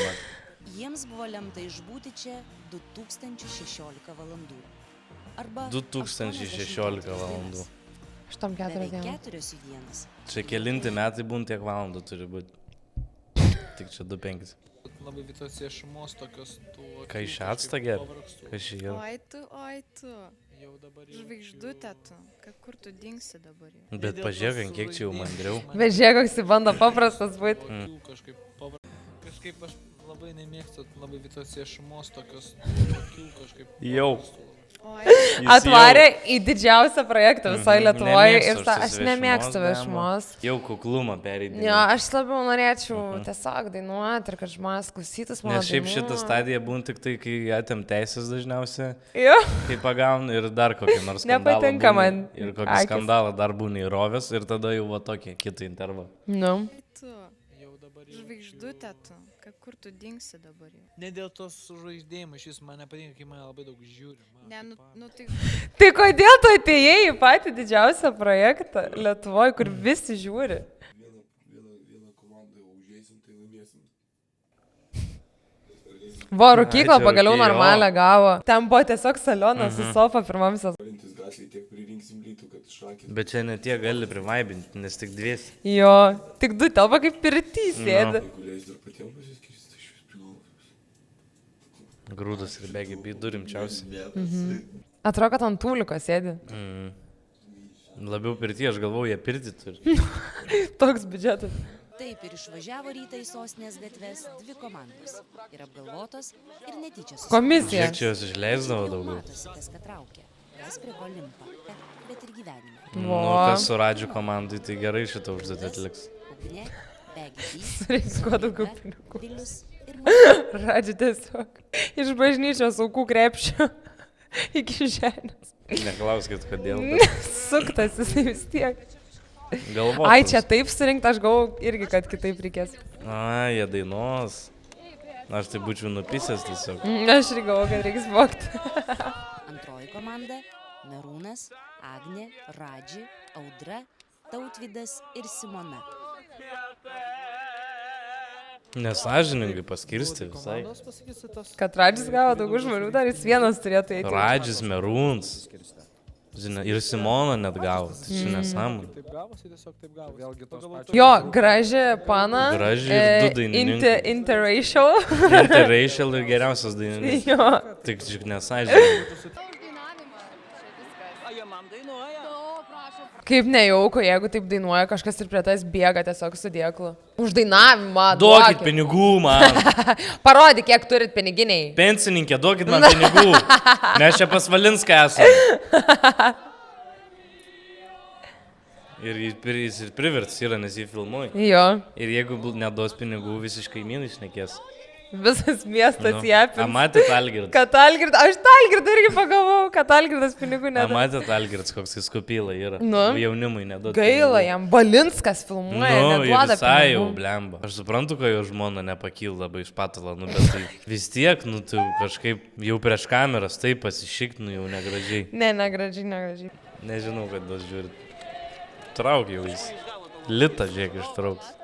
Speaker 4: Jiems buvo lemta išbūti čia 2016 valandų. Arba
Speaker 1: 2016 valandų.
Speaker 2: 8-4
Speaker 4: Beveik
Speaker 2: dienų.
Speaker 4: 4 į dienas.
Speaker 1: Čia kelinti metai būn tiek valandų turi būti. Tik čia 2-5.
Speaker 9: Labai vitos viešumos tokios tų...
Speaker 1: Ką iš acto ger? Kas čia yra?
Speaker 10: Oi tu.
Speaker 9: Jau dabar jau...
Speaker 10: Žvaigždutė tu. Kur tu dingsi dabar jau?
Speaker 1: Bet pažiūrėk, kiek čia jau mandriau.
Speaker 2: Vežė, koks į bando paprastas būti.
Speaker 9: Kažkaip aš labai nemėgstu labai vitos viešumos tokios tokių kažkaip...
Speaker 1: Jau.
Speaker 2: Atvarė į didžiausią projektą visoje Lietuvoje ir
Speaker 1: Nemėgstu
Speaker 2: aš nemėgstu viešumos.
Speaker 1: Jau kuklumą pereidinėjau.
Speaker 2: Jo, aš labiau norėčiau tiesiog dainuoti ir kad žmonės klausytus mano
Speaker 1: Nes šiaip
Speaker 2: dainų.
Speaker 1: šitą stadiją būn tik tai, kai atėm teisės dažniausiai,
Speaker 2: Jo.
Speaker 1: kai pagaun ir dar kokį nors skandalą.
Speaker 2: Nepatinka
Speaker 1: būni,
Speaker 2: man
Speaker 1: Ir kokį
Speaker 2: akys.
Speaker 1: skandalą dar būna įrovęs ir tada jau va tokį kitą intervalą.
Speaker 2: Nu.
Speaker 10: Tu. Žvaigždutė tu. Kur tu dingsi dabar jau?
Speaker 9: Ne dėl tos žvaigždėjimo, šis man nepatinka, kai mane labai daug žiūri.
Speaker 10: Ne, nu tai...
Speaker 2: Tai kodėl tu atėjai į patį didžiausią projektą Lietuvoje, kur visi žiūri?
Speaker 11: Vieną komandą jau užėsim, tai laimėsim.
Speaker 2: Vo, rūkyklą
Speaker 1: Ai, čia
Speaker 2: pagaliau
Speaker 1: rūky,
Speaker 2: normalią gavo. Ten buvo tiesiog salionas su sofa pirmam sezoną.
Speaker 11: Valintis gatvėje tiek pririnksim lytų, kad šakė.
Speaker 1: Bet čia ne tie gali privaibinti, nes tik dviesi.
Speaker 2: Jo, tik du telpa kaip pirtys sėdi.
Speaker 11: Jeigu leis dar patiems pasiskirsti, tai šis prigalvos.
Speaker 1: Grūdas ir bėgi bydų rimčiausiai.
Speaker 2: Atrodo, kad ant tūliko sėdi.
Speaker 1: Labiau pirti, aš galvoju, jie pirti turi.
Speaker 2: Toks biudžetas.
Speaker 4: Taip ir išvažiavo rytą į sostinės gatves dvi komandos. Ir apgalvotos, ir netyčia
Speaker 2: Komisija.
Speaker 1: Žiūrėk, čia jos išleisdavo daugiau.
Speaker 4: Matosi, kas ką traukia. Kas prie ko limpa. Bet ir gyvenime.
Speaker 1: Nu, kas su Radžių komandai, tai gerai šitą užduotį atliks.
Speaker 4: Ugnė, Begidys,
Speaker 2: Surinks kuo daugiau pinigų.
Speaker 4: Vilius ir
Speaker 2: Radžiu tiesiog iš bažnyčios aukų krepšio iki žemės.
Speaker 1: Neklauskit, kodėl. Bet
Speaker 2: Suktas jisai vis tiek.
Speaker 1: galvoju.
Speaker 2: Ai, čia taip surinkta, aš galvoju irgi, kad kitaip reikės.
Speaker 1: Ai, jie dainos. Aš tai būčiau nupisęs tiesiog.
Speaker 2: Aš irgi galvoju, kad reiks vokti.
Speaker 4: antroji komanda - Merūnas, Agnė, Radži, Audra, Tautvydas ir Simona.
Speaker 1: Nesažiningai paskirsti visai.
Speaker 2: Kad Radžis gavo daugiau žmonių, dar jis vienas turėtų eiti.
Speaker 1: Radžis, Merūns. Žinai, ir Simona net gavo. Tai čia nesąmonė.
Speaker 9: Taip gavosi, tiesiog taip gavosi. Vėlgi tos pačios.
Speaker 2: Jo, graži pana.
Speaker 1: Graži ir du dainininkai.
Speaker 2: Interracial.
Speaker 1: Interracial ir geriausias dainininkas.
Speaker 2: Jo.
Speaker 1: Tik nesažiningai.
Speaker 2: Kaip nejauku, jeigu taip dainuoja, kažkas ir prie tas bėga tiesiog su dėklu. Už dainavimą.
Speaker 1: Duokit pinigų man.
Speaker 2: Parodyk, kiek turit piniginiai.
Speaker 1: Pensininkė, duokit man pinigų. Mes čia pas Valinską esame. Ir jis ir priverts yra, nes jį filmuoja.
Speaker 2: Jo.
Speaker 1: Ir jeigu neduos pinigų, visiškai minai šnekės.
Speaker 2: Visas miestas įapins.
Speaker 1: Matėt Algirdas.
Speaker 2: Kad Algirdas, aš tą Algirdą irgi pagalvojau, kad Algirdas pinigų nedavė.
Speaker 1: Matėt Algirdas, koks jis kopyla yra.
Speaker 2: Nu.
Speaker 1: Jaunimui neduot.
Speaker 2: Gaila, jam Balinskas filmuoja, neduoda
Speaker 1: visai jau
Speaker 2: pinigų.
Speaker 1: blemba. Aš suprantu, kad jo žmona nepakyla labai iš patalo, bet tai vis tiek, tai kažkaip jau prieš kameras taip pasišikt, jau negražiai.
Speaker 2: Ne, negražiai.
Speaker 1: Nežinau, kad dos žiūrit. Trauk jau jis. Litą, žiūrėk, ištrauks.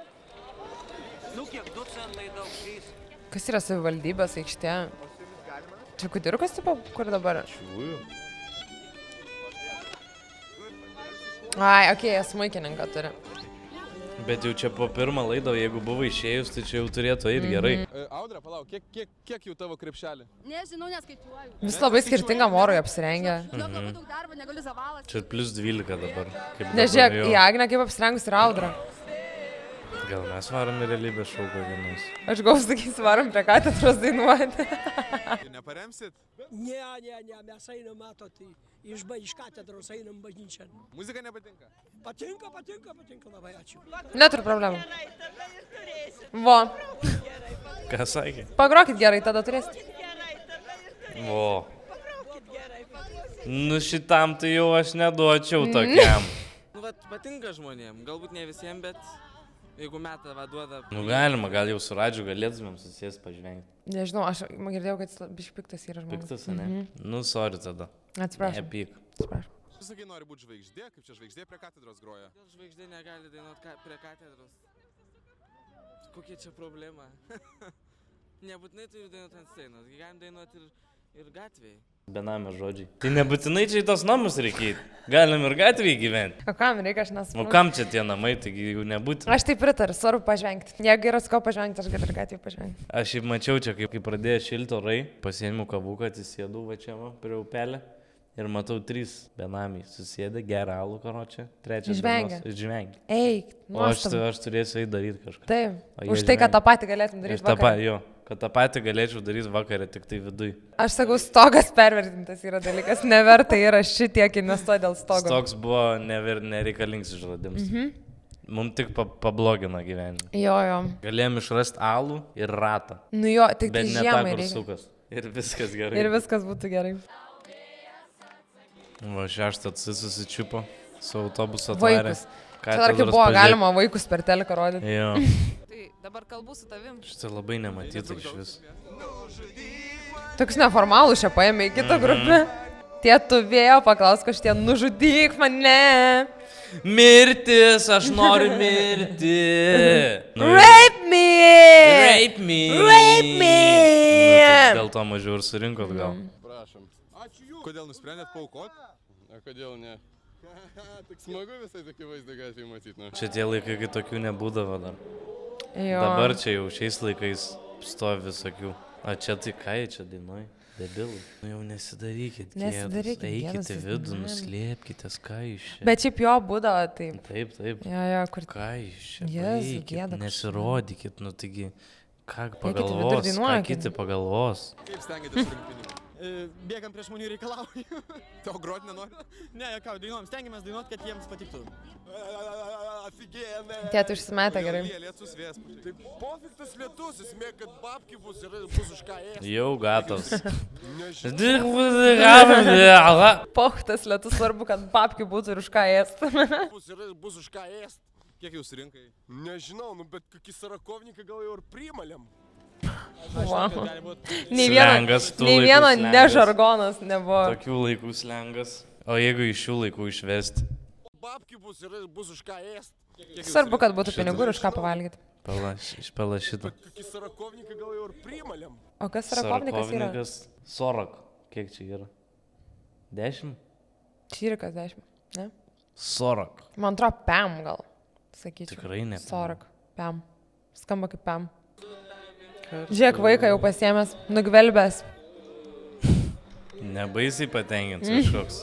Speaker 2: Kas yra savivaldybės aikštė? Čia Kudirkos tipo, kur dabar? Ai, okei, smuikininką turi.
Speaker 1: Bet jau čia po pirmą laidą, jeigu buvo išėjus, tai čia jau turėtų eiti gerai.
Speaker 8: Audra, palauk, kiek jau tavo krepšelį?
Speaker 12: Nežinau, neskaičiuoju.
Speaker 2: Vis labai skirtingam orui apsirengę.
Speaker 12: Labai daug darbo, negaliu zavalas.
Speaker 1: Čia plus 12 dabar.
Speaker 2: Nežiūrėk, į Agnę kaip apsirengus ir Audra.
Speaker 1: Gal mes varom į realybės šou kokį nors.
Speaker 2: Aš gau sakysiu, varom prie katedros dainuoti.
Speaker 8: Neparemsit?
Speaker 7: Ne, mes einam, matot, iš katedros einam bažnyčią.
Speaker 8: Muzika nepatinka?
Speaker 7: Patinka, labai ačiū.
Speaker 2: Neturiu problemų. Vo.
Speaker 1: Ką sakė?
Speaker 2: Pagrokit gerai, tada turėsit.
Speaker 1: Vo. Nu šitam tai jau aš neduočiau tokiam.
Speaker 5: Nu, vat, patinka žmonėm, galbūt ne visiems, bet jeigu metą vaduoda...
Speaker 1: Nu galima, gal jau su Radžiu galėtumėm susės pažvengti.
Speaker 2: Nežinau, aš girdėjau, kad biškai piktas yra žmogus.
Speaker 1: Piktas, ne? Nu, sorry tada.
Speaker 2: Atsiprašau.
Speaker 1: Nepyk.
Speaker 2: Atsiprašau.
Speaker 8: Tu sakai, nori būti žvaigždė, kaip čia žvaigždė prie katedros groja?
Speaker 5: Gal žvaigždė negali dainuoti prie katedros? Kokia čia problema? Nebūtinai turi dainuoti ant scenos, galim dainuoti ir gatvėje.
Speaker 1: Benamė žodžiai. Tai nebūtinai čia į tos namus reikia. Galim ir gatvėje gyventi.
Speaker 2: O kam reikia, aš nesuprantu.
Speaker 1: O kam čia tie namai, taigi jau nebūtina.
Speaker 2: Aš tai pritariu, svarbu pažvengti. Jeigu yra su ko pažvengti, aš galiu ir gatvėje pažvengti.
Speaker 1: Aš jau mačiau čia, kai pradėjo šilti orai, pasiėmiau kavuką, atsisėdau va čia va, prie upelę. Ir matau 3 benamiai susėdę, gerą alų karočią, 3
Speaker 2: Žvengia.
Speaker 1: Žvengia.
Speaker 2: Eik,
Speaker 1: O aš turėsiu eiti daryti kažką.
Speaker 2: Taip,
Speaker 1: O jie
Speaker 2: už tai, kad
Speaker 1: žvengia.
Speaker 2: tą patį galėtum daryti vakarą.
Speaker 1: Jo, kad tą patį galėčiau daryti vakarą, tik tai viduj.
Speaker 2: Aš sakau, stogas pervertintas yra dalykas, neverta yra šitiek investuoti dėl stogo.
Speaker 1: Stoks buvo nereikalingas išradimas. Mums tik pablogino gyvenimą.
Speaker 2: Jo.
Speaker 1: Galėjom išrasti alų ir ratą.
Speaker 2: Nu jo, tik tai
Speaker 1: Bet ne tą,
Speaker 2: žiemai
Speaker 1: kur
Speaker 2: reikia.
Speaker 1: sukas. Ir viskas gerai.
Speaker 2: Ir viskas būtų gerai.
Speaker 1: Va, 6 susičiupo su autobusu atvarė.
Speaker 2: Vaikus. Čia dar kaip buvo galima vaikus per teleką rodyti.
Speaker 1: Jo.
Speaker 10: Tai dabar kalbu su tavim.
Speaker 1: Šitą labai nematyta iš vis.
Speaker 2: Toks neformalus čia paėmė į kitą grupę. Tie tu vėjo paklaus, kad šitie nužudyk mane.
Speaker 1: Mirtis, aš noriu mirti.
Speaker 2: Rape me!
Speaker 1: Rape me!
Speaker 2: Rape me!
Speaker 1: Nu, tai dėl to mažiau ir surinkot gal.
Speaker 6: Prašom.
Speaker 8: Kodėl nusprendėt paaukot?
Speaker 6: O kodėl ne? Tik smagu visai tokį vaizdą gatvėje matyti. Nu.
Speaker 1: Čia tie laikai, kai tokių nebūdavo dar.
Speaker 2: Jo.
Speaker 1: Dabar čia jau šiais laikais stovi visokių. O čia tai ką jie čia dainuoja? Debilai. Nu jau nesidarykit.
Speaker 2: Nesidarykit
Speaker 1: Eikite
Speaker 2: gėdos,
Speaker 1: į
Speaker 2: jūs
Speaker 1: vidų,
Speaker 2: negali.
Speaker 1: nuslėpkitės, ką iš čia.
Speaker 2: Bet šiaip jo būdavo taip.
Speaker 1: Taip.
Speaker 2: Jo, kur...
Speaker 1: Ką iš čia?
Speaker 2: Jėzų,
Speaker 1: Eikit,
Speaker 2: gėda kažkaip.
Speaker 1: nesirodykit, nu taigi, ką
Speaker 2: vidur
Speaker 1: pagalvos, ką
Speaker 2: dainuokit.
Speaker 1: kiti pagalvos.
Speaker 8: Kaip stengiatės surinkti pinigų?
Speaker 5: Bėgam prie žmonių reikalauju.
Speaker 8: Tau grot nenori?
Speaker 5: Ne, ką, dainuom, stengiamės dainuoti, kad jiems patiktų.
Speaker 8: Aфигенно.
Speaker 2: Tėtų išsimetę gerai.
Speaker 8: Lietus vėjas.
Speaker 11: Tai pofik tas lietus, esmė, kad babki bus ir bus už ką ėsti.
Speaker 1: Jau gatos.
Speaker 2: Pochtas lietus, svarbu, kad papkių būtų ir už ką ėsti.
Speaker 11: Bus už ką ėsti.
Speaker 8: Kiek jau surinkai?
Speaker 11: Nežinau, nu bet kokį sarakovniką gal jau ir primalėm.
Speaker 2: Wow.
Speaker 1: Slengas, tų
Speaker 2: Nei
Speaker 1: laikų
Speaker 2: vieno
Speaker 1: slengas.
Speaker 2: nežargonas nebuvo.
Speaker 1: Tokių laikų slengas. O jeigu iš šių laikų išvesti?
Speaker 11: Babki bus ir bus už ką ėsti.
Speaker 2: Svarbu, kad būtų pinigų ir už ką pavalgyti.
Speaker 1: Išpala šitą.
Speaker 11: Bet kokį sarakovniką gal jau ir primalėm.
Speaker 2: O kas sarakovnikas yra?
Speaker 1: Sorok. Kiek čia yra? 10?
Speaker 2: Čyrikas 10. Ne?
Speaker 1: Sorok.
Speaker 2: Man atrodo, pem gal. Sakyčiau.
Speaker 1: Tikrai ne.
Speaker 2: Sorak. Pem. Skamba kaip pem. Žiūrėk, vaiką jau pasiėmęs, nugvelbęs.
Speaker 1: Nebaisiai patenkintas kažkoks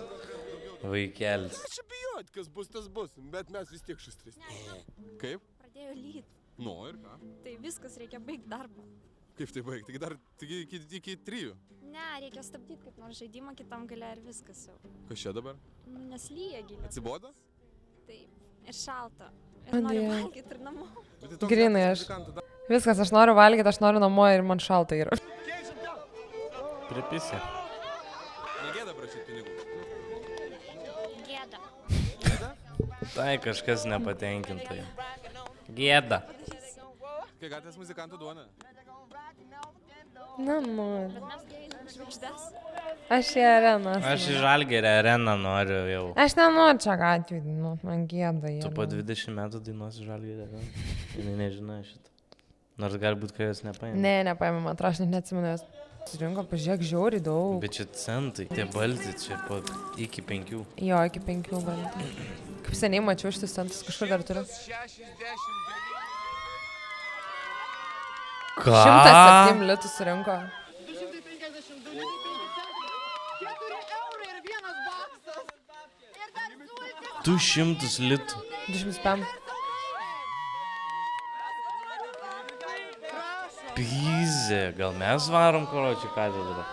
Speaker 1: vaikelis.
Speaker 11: Čia bijot, kas bus, tas bus, bet mes vis tiek šistris.
Speaker 8: Kaip?
Speaker 12: Pradėjo lyt.
Speaker 8: Nu ir ką?
Speaker 12: Tai viskas, reikia baigti darbą.
Speaker 8: Kaip tai baigti? Taigi dar iki 3.
Speaker 12: Ne, reikia stabdyti kaip nors žaidimą kitam gale ir viskas jau.
Speaker 8: Kas čia dabar?
Speaker 12: Nu, nes lyja giliai.
Speaker 8: Atsibodo?
Speaker 12: Taip, ir šalta. Ir noriu
Speaker 2: Dieve.
Speaker 12: valgyti ir namo.
Speaker 2: Grinai aš. Viskas, aš noriu valgyti, aš noriu namo ir man šalta yra.
Speaker 1: Pripisė.
Speaker 8: Negėda prašyti pinigų.
Speaker 12: Gėda.
Speaker 1: Tai kažkas nepatenkintai. Gėda.
Speaker 8: Kai gatvės muzikantų duona.
Speaker 2: Nenoriu.
Speaker 12: Bet mes gėjai žvaigždės.
Speaker 2: Aš į areną.
Speaker 1: Aš į Žalgirį areną noriu jau.
Speaker 2: Aš nenoriu čia gatvį, nu, man gėda.
Speaker 1: Tu po 20 metų dainuosi Žalgirį areną. Jis nežino šitą. Nors gali būti, kad jos nepaėmė.
Speaker 2: Ne, nepaėmė, man atrodo, aš net neatsimenu jos. Surinko, pažiūrėk, žiauriai daug.
Speaker 1: Bet čia centai, tie balti čia iki 5.
Speaker 2: Jo, iki 5 balti. Kaip seniai mačiau šitus centus, kažkur dar turiu. 107 litų surinko.
Speaker 1: 200 litų.
Speaker 2: 205.
Speaker 1: Pizė, gal mes varom karočią katedrą?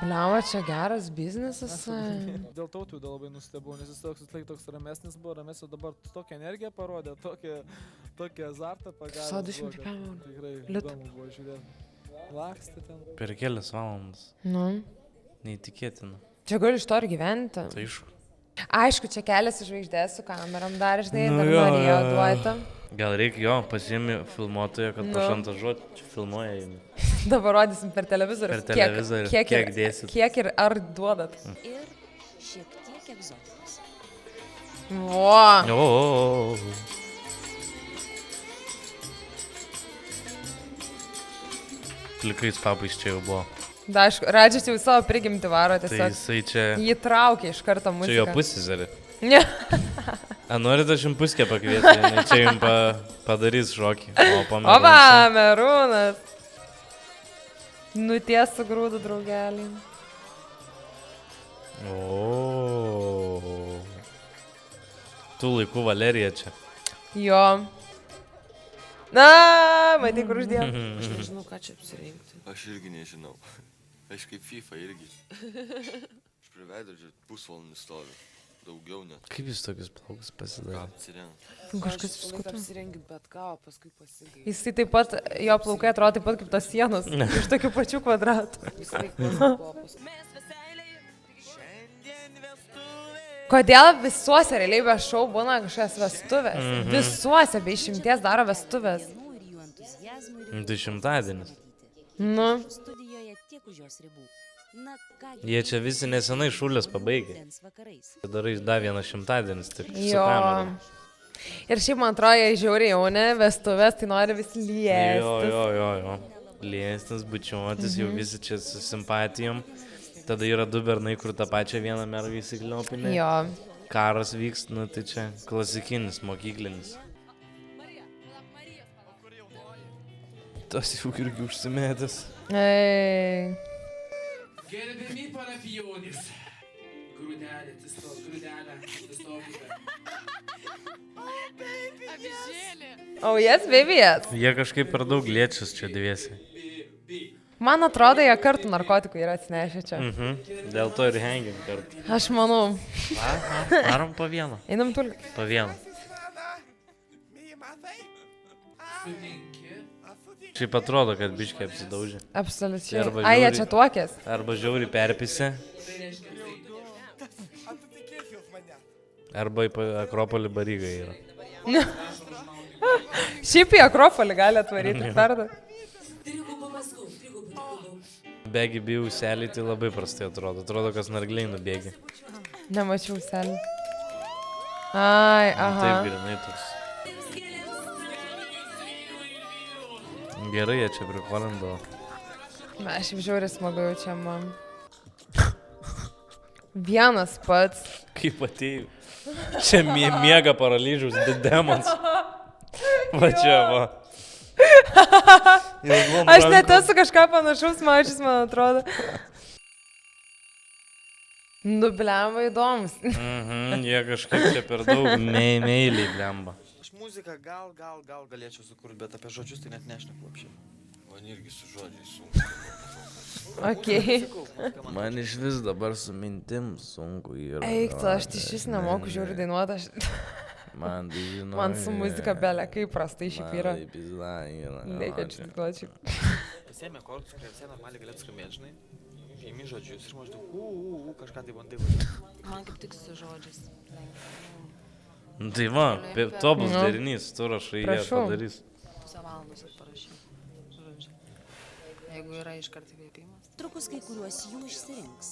Speaker 2: Bliama, čia geras biznesas.
Speaker 9: Dėl Tautvydo labai nustebau, nes jis toks ramesnis buvo, ramesnis, dabar tokią energiją parodė, tokį azartą pagalbą.
Speaker 2: 125
Speaker 9: Tikrai įdomu buvo žiūrėti. Lakstė ten.
Speaker 1: Per kelias valandas.
Speaker 2: Nu.
Speaker 1: Neįtikėtina.
Speaker 2: Čia gali iš to ir gyventi.
Speaker 1: Tai aišku.
Speaker 2: Aišku, čia kelias žvaigždės su kameram dar, žinai, dar norėjo duoti.
Speaker 1: Gal reikia jo, pasiimi filmuotoją, kad pašantažuoti, čia filmuoja jį.
Speaker 2: Dabar rodysim per televizorių.
Speaker 1: Per televizorių, kiek dėsit.
Speaker 2: Kiek ir ar duodat.
Speaker 4: Ir šiek tiek egzotikos.
Speaker 2: Vo.
Speaker 1: Plikais papais čia jau buvo.
Speaker 2: Da, aišku, Radžis jau savo prigimti varo tiesiog.
Speaker 1: Tai jisai čia...
Speaker 2: Jį traukia iš karto muziką.
Speaker 1: Čia jo pusseserė.
Speaker 2: Ne.
Speaker 1: A, norit aš jums puskę pakviesti, čia jums padarys šokį.
Speaker 2: Oba, Merūnas. Nuties su grūdų draugelį.
Speaker 1: O. Tų laikų Valerija čia.
Speaker 2: Jo. Na, matai, kur uždėjau.
Speaker 5: Aš nežinau, ką čia apsirinkti.
Speaker 11: Aš irgi nežinau. Aš kaip FIFA irgi. Aš prie veidrodžio pusvalandį stoviu. Daugiau net.
Speaker 1: Kaip jūs tokius plaukus pasidarė?
Speaker 11: Ką apsirengt?
Speaker 2: Kažkas
Speaker 5: viskutų. Apsirengit bet ką, o paskui pasigai.
Speaker 2: Jisai taip pat, jo plaukai atrodo taip pat kaip tos sienos. Iš tokių pačių kvadratų. Kodėl visuose realybės šou būna kažkas vestuvės? Visuose be išimties daro vestuvės.
Speaker 1: Tai šimtadienis.
Speaker 2: Nu.
Speaker 4: Studijoje tiek už jos ribų.
Speaker 1: Jie čia visi nesenai šūlės pabaigė. Darai dar vieną šimtadienis, taip su
Speaker 2: Jo.
Speaker 1: kamerom.
Speaker 2: Ir šiaip man atrodo, jie žiauriai jauni, vestuvės, tai nori vis liestis.
Speaker 1: Jo. Liestis, bučiuotis, jau visi čia su simpatijom. Tada yra 2 bernai, kur tą pačią vieną mergą įsikliopinė.
Speaker 2: Jo.
Speaker 1: Karas vyks, nu tai čia klasikinis, mokyklinis. Tas jau irgi užsimetęs.
Speaker 2: Ei.
Speaker 8: Gerbiami parafijonis. Grūdelė, atsistokite.
Speaker 10: Avižėlė.
Speaker 2: Oh, yes, baby, yes.
Speaker 1: Jie kažkaip per daug liečius čia dviesi.
Speaker 2: Man atrodo, jie kartu narkotikų yra atsinešę čia.
Speaker 1: Dėl to ir hengim kartu.
Speaker 2: Aš manau.
Speaker 1: Darom po vieną.
Speaker 2: Einam tulį.
Speaker 1: Po vieną. Šiaip atrodo, kad biškiai apsidaužė.
Speaker 2: Absoliučiai.
Speaker 1: Arba
Speaker 2: Ai, jie
Speaker 1: žiauriai-
Speaker 2: čia tuokės.
Speaker 1: Arba žiauriai perpisė. Arba į Akropolį Baryga yra.
Speaker 2: Šiaip į Akropolį gali atvaryti perdą.
Speaker 1: Bėgi bijau selį, tai labai prastai atrodo. Atrodo, kas nargliai nubėgi.
Speaker 2: Nemačiau selį. Ai, aha.
Speaker 1: Taip grinai toks. Gerai, jie čia prikolindavo.
Speaker 2: Aš jau žiauriai smagu jaučiam, man. Vienas pats.
Speaker 1: Kaip atėjau. Čia miega paralyžiaus demons. Va čia, va.
Speaker 2: Aš net esu kažką panašaus mačius, man atrodo. Nu, blemba įdomus.
Speaker 1: Jie kažkaip čia per daug meiliai blemba.
Speaker 13: Aš muziką gal galėčiau sukurti, bet apie žodžius tai net nešneku apšiai.
Speaker 11: Man irgi su žodžiais sunku.
Speaker 2: Okei.
Speaker 1: Man iš vis dabar su mintim sunku yra.
Speaker 2: Eik, tu, aš tai šis nemoku žiūri dainuoti.
Speaker 1: Man tai žinau.
Speaker 2: Man su muzika belė, kaip prastai šiaip yra.
Speaker 1: Man tai pizda yra.
Speaker 2: Reikia čia duočiau.
Speaker 13: Pasiėmė akordus, kurie visai normaliai galėtų skambėti, žinai. Įmi žodžius ir maždaug kažką tai bandai vadinti.
Speaker 10: Man kaip tik su žodžiais.
Speaker 1: Tai va, tobulus derinys, tu rašai, jie padarys.
Speaker 10: Pusę valandos parašyti. Žodžiu. Jeigu yra iškart įveipimas.
Speaker 4: Trukus kai kuriuos jų išsirinks.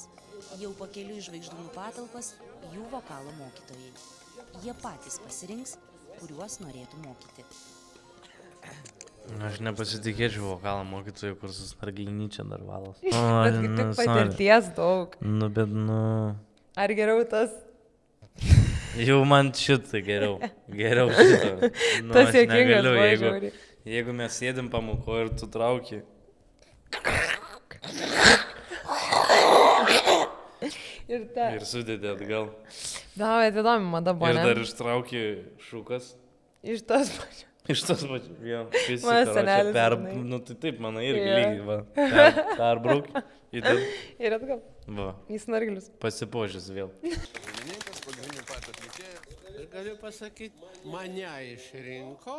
Speaker 4: Jau pakeliui į žvaigždžių patalpas jų vokalo mokytojai. Jie patys pasirinks, kuriuos norėtų mokyti.
Speaker 1: Aš nepasitikėčiau vokalo mokytojų, kur su snarglinyčia dar valas.
Speaker 2: Bet kaip tik patirties daug.
Speaker 1: Nu, bet, nu...
Speaker 2: Ar geriau tas?
Speaker 1: Jau man šitą geriau. Geriau šitą. Nu,
Speaker 2: Tas
Speaker 1: aš
Speaker 2: juokingas
Speaker 1: negaliu,
Speaker 2: buvo
Speaker 1: jeigu,
Speaker 2: žiauriai.
Speaker 1: jeigu mes sėdim pamoko ir tu trauki.
Speaker 2: Ir ta.
Speaker 1: Ir sudėdė atgal.
Speaker 2: Davai, tai įdomi mada buvo,
Speaker 1: Ir
Speaker 2: ne?
Speaker 1: dar ištrauki šukas.
Speaker 2: Iš tos pačios.
Speaker 1: Iš tos pačios. Jo.
Speaker 2: Mano senelis, žinai.
Speaker 1: Nu, tai taip, mano irgi
Speaker 2: Jo.
Speaker 1: lygiai, va. Perbrauk.
Speaker 2: Ir atgal.
Speaker 1: Va.
Speaker 2: Į snarglius.
Speaker 1: Pasipožęs vėl.
Speaker 11: Dainininkas, pagrindinių patį atlikėją.
Speaker 14: Galiu pasakyti, mane išrinko.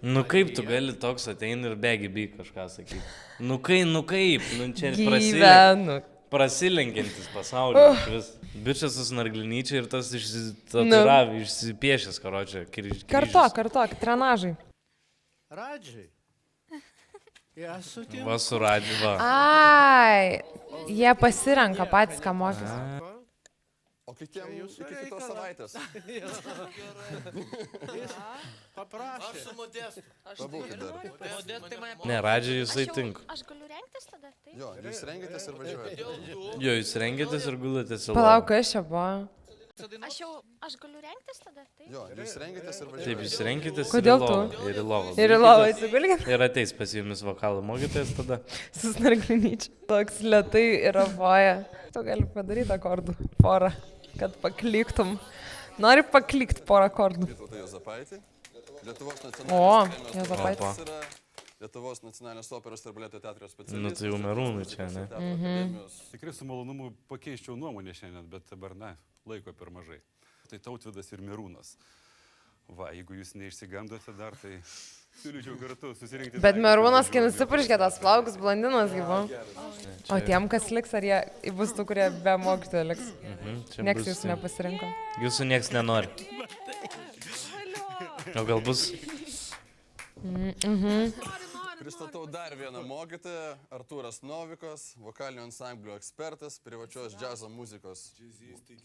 Speaker 1: Nu kaip tu gali toks ateini ir begi by kažką sakyti. Nu kaip, nu čia
Speaker 2: Gyvenu.
Speaker 1: prasilenkiantis pasaulio. Vis. Bičias su snarglinyčia ir tas išsitaturavė, išsipiešęs, karočią.
Speaker 2: Kartok, trenažai.
Speaker 14: Radžiai. Ja sutinku.
Speaker 1: Va su radži, va.
Speaker 2: Ai, jie pasirenka patys, ką mokys.
Speaker 11: O kitiems iki kitos savaitės.
Speaker 14: Paprašė.
Speaker 11: Aš su Modestu. Pabūkit dar.
Speaker 14: Modestai mane
Speaker 1: Ne, radži jisai tinka.
Speaker 12: Aš galiu rengtis tada, taip?
Speaker 11: Jo, jūs rengitės ir važiuojate.
Speaker 1: Jo, jūs rengėtės ir gulėtės į
Speaker 2: Palauk,
Speaker 1: lovą.
Speaker 2: kas čia buvo?
Speaker 12: Aš galiu rengtis tada, taip?
Speaker 11: Jo, jūs rengitės ir važiuojate.
Speaker 1: Taip, jūs rengėtės
Speaker 2: Kodėl
Speaker 1: ir į
Speaker 2: tu?
Speaker 1: lovą. Ir į lovą.
Speaker 2: Ir į lovą atsigulkit.
Speaker 1: Ir ateis pas jumis vokalo mokytojas tada.
Speaker 2: Su snarglinyčiu. Toks lietai yra voja. Tu gali padaryti akordų porą, kad pakliktum. Nori paklikti porą akordų.
Speaker 11: Vytautą Juozapaitį. Lietuvos
Speaker 2: O,
Speaker 11: nacionalinis
Speaker 2: Juozapaitis.
Speaker 11: yra Lietuvos nacionalinės operos ir baleto teatro specialistas.
Speaker 1: Nu, tai jau Merūnui čia, ne?
Speaker 3: Tikrai su malonumu pakeiščiau nuomonę šiandien, bet dabar, na, laiko per mažai. Tai Tautvydas ir Merūnas. Va, jeigu jūs neišsigandote dar, tai siūlyčiau kartu susirinkti.
Speaker 2: Bet Merūnas, kai nusipurškė tas plaukus, blondinas gyvo. O tiem, kas liks, ar jie bus tų, kurie be mokytojo liks?
Speaker 1: Čia
Speaker 2: Niekas
Speaker 1: bus-
Speaker 2: jūsų nepasirinko.
Speaker 1: Jūsų nieks nenori. O gal bus?
Speaker 11: Pristatau dar vieną mokytoją, Artūras Novikas, vokalinio ansamblio ekspertas, privačios džiazo muzikos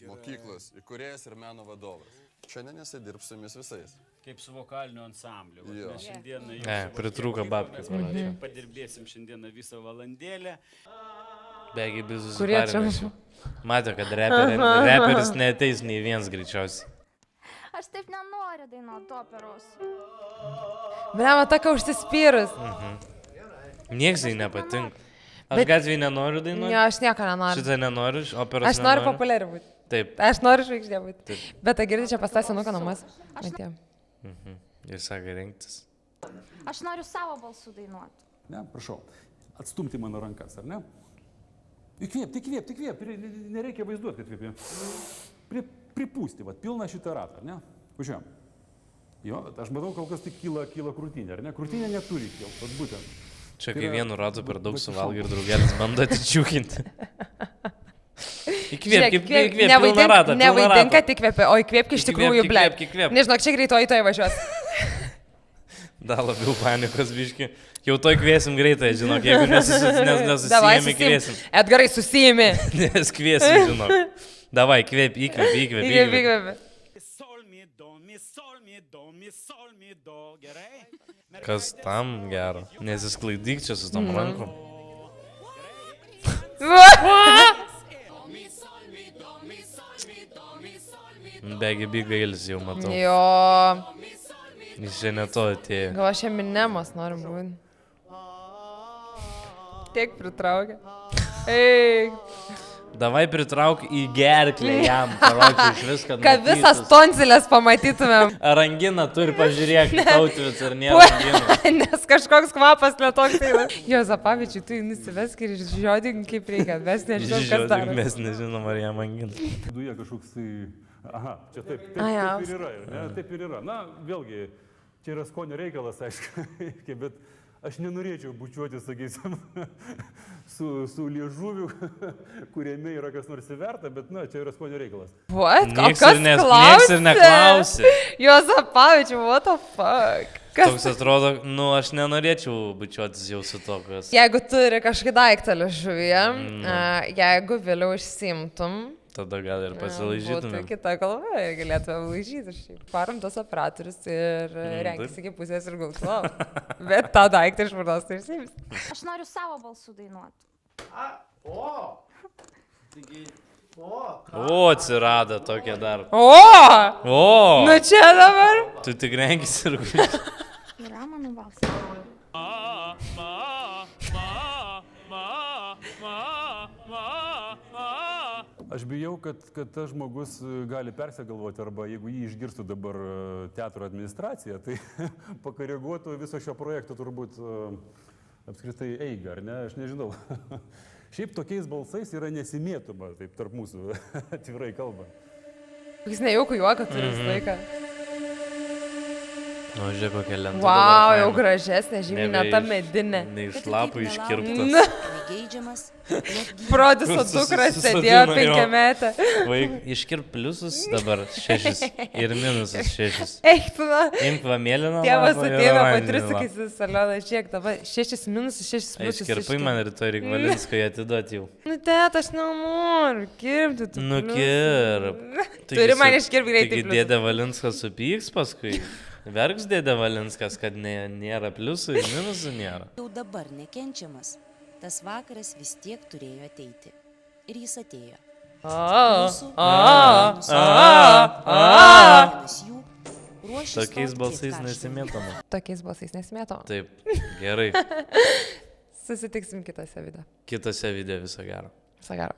Speaker 11: mokyklos įkūrėjas ir meno vadovas. Šiandien jisai dirbs su jumis visais.
Speaker 15: Kaip su vokaliniu ansambliu.
Speaker 11: Jo.
Speaker 15: Mes šiandieną
Speaker 1: Pritrūko babkių.
Speaker 15: Padirbėsim šiandieną visą valandėlę.
Speaker 1: Begi bizus.
Speaker 2: Kurie čia?
Speaker 1: Matė, kad reperis neateis nei vienas greičiausiai.
Speaker 12: Aš taip nenoriu dainuoti operos.
Speaker 2: Blema, taka užsispyrus.
Speaker 1: Nieks jai nepatinka. Aš gatvėje nenoriu dainuoti.
Speaker 2: Ne, aš nieko nenoriu.
Speaker 1: Šitą nenoriu, operos
Speaker 2: Aš noriu populiari būti.
Speaker 1: Taip.
Speaker 2: Aš noriu žvaigždė būti.
Speaker 1: Taip.
Speaker 2: Bet tai girdi čia pas tą senuką namas. Matė.
Speaker 1: Ir sakė rinktis.
Speaker 12: Aš noriu savo balsų dainuoti.
Speaker 3: Ne, prašau, atstumti mano rankas, ar ne? Įkvėp, nereikia vaizduoti, kad kvėpė. Pripūsti, va, pilną šitą ratą, ar ne? Važiuojam. Jo, bet aš matau, kol kas tik kyla krūtinė, ar ne? Krūtinė neturi kilt, vat būtent.
Speaker 1: Čia kai vienu ratu per daug suvalgai ir draugelis bando atičiūkinti. Įkvėp, pilną ratą.
Speaker 2: Nevaidink, kad įkvėpi, o įkvėpk iš tikrųjų, ble.
Speaker 1: Įkvėp.
Speaker 2: Nežinok, čia greitoji toje važiuos.
Speaker 1: Dar labiau panikos biški. Jau toj kviesim greitai, žinok, jeigu nesusijėmi, kviesim.
Speaker 2: Edgarai, susijėmi.
Speaker 1: Nes kviesim, žinok. Davai, įkvėp. Kas tam gero? Nesisklaidyk čia su tom rankom. Begi bygailis jau matau.
Speaker 2: Jo.
Speaker 1: Jis čia ne to atėjo.
Speaker 2: Gal aš Eminemas noriu būti. Tiek pritraukia. Eik.
Speaker 1: Davai pritrauk į gerklę jam, karočiui iš viską.
Speaker 2: Kad visas tonzilės pamatytumėm.
Speaker 1: Ar angina turi, pažiūrėk, Tautvydas ar nėra angina.
Speaker 2: Nes kažkoks kvapas lietoks eina. Juozapavičiui, tu nusivesk ir žiodink kaip reikia. Mes nežinom, kas daro.
Speaker 1: Mes nežinom, ar jam angina.
Speaker 3: Duja kažkoks, aha, čia taip ir yra, ne? Taip ir yra. Na, vėlgi, čia yra skonio reikalas, aišku, bet aš nenorėčiau bučiuoti, sakysim, su liežuviu, kuriame yra kas nors įverta, bet, na, čia yra skonio reikalas.
Speaker 2: What? O
Speaker 1: Nieks
Speaker 2: kas
Speaker 1: ir neklausė.
Speaker 2: Juozapavičiu, what the fuck?
Speaker 1: Toks atrodo, nu, aš nenorėčiau bučiuotis jau su to, kas...
Speaker 2: Jeigu turi kažkokį daiktą liežuvyje, jeigu vėliau išsimtum,
Speaker 1: Tada gal ir pasilaižytume.
Speaker 2: Būtų kita kalba ir galėtume laižyti. Parom tos operatorius ir renkis iki pusės ir gautų. Bet tą daiktą iš vardos tai išsims.
Speaker 12: Aš noriu savo balsų dainuoti.
Speaker 1: O, atsirado tokia dar.
Speaker 2: O! Nu čia dabar.
Speaker 1: Tu tik renkis ir gausi.
Speaker 12: Yra mano balsas.
Speaker 16: Aš bijau, kad tas žmogus gali persigalvoti arba jeigu jį išgirstų dabar teatro administracija, tai pakoreguotų viso šio projekto turbūt apskritai eigą, ar ne? Aš nežinau. Šiaip tokiais balsais yra nesimėtuma, taip tarp mūsų, atvirai kalbant.
Speaker 2: Jis nejaukų juoką turi visą laiką.
Speaker 1: Nu, žiūrėk, kokia lenta.
Speaker 2: Vau, jau gražesnė, žymiai ne ta medinė.
Speaker 1: Ne iš lapų iškirptas.
Speaker 4: Negeidžiamas.
Speaker 2: Prodiso dukra sėdėjo 5 metę.
Speaker 1: Iškirp pliusus dabar 6 ir minusus 6.
Speaker 2: Eiktina.
Speaker 1: Imk va mėlyną.
Speaker 2: Tėvas ateina patrisukas į saloną, žiūrėk, dabar 6 minusus, 6 pliusus.
Speaker 1: Iškirpai man rytoj reik Valinskui atiduoti jau.
Speaker 2: Nu, tėt, aš nenoriu kirpti tų pliusų.
Speaker 1: Nukirp.
Speaker 2: Turi man iškirpti greitai
Speaker 1: pliusų. Taigi dėdė Valinskas supyks paskui. Verks dėdė Valinskas, kad nėra pliusų ir minusų nėra.
Speaker 4: Jau dabar nekenčiamas. Tas vakaras vis tiek turėjo ateiti. Ir jis atėjo.
Speaker 1: Tokiais balsais nesimėtama.
Speaker 2: Tokiais balsais nesimėtama.
Speaker 1: Taip, gerai.
Speaker 2: Susitiksim kitose video.
Speaker 1: Kitose video viso gero.
Speaker 2: Viso gero.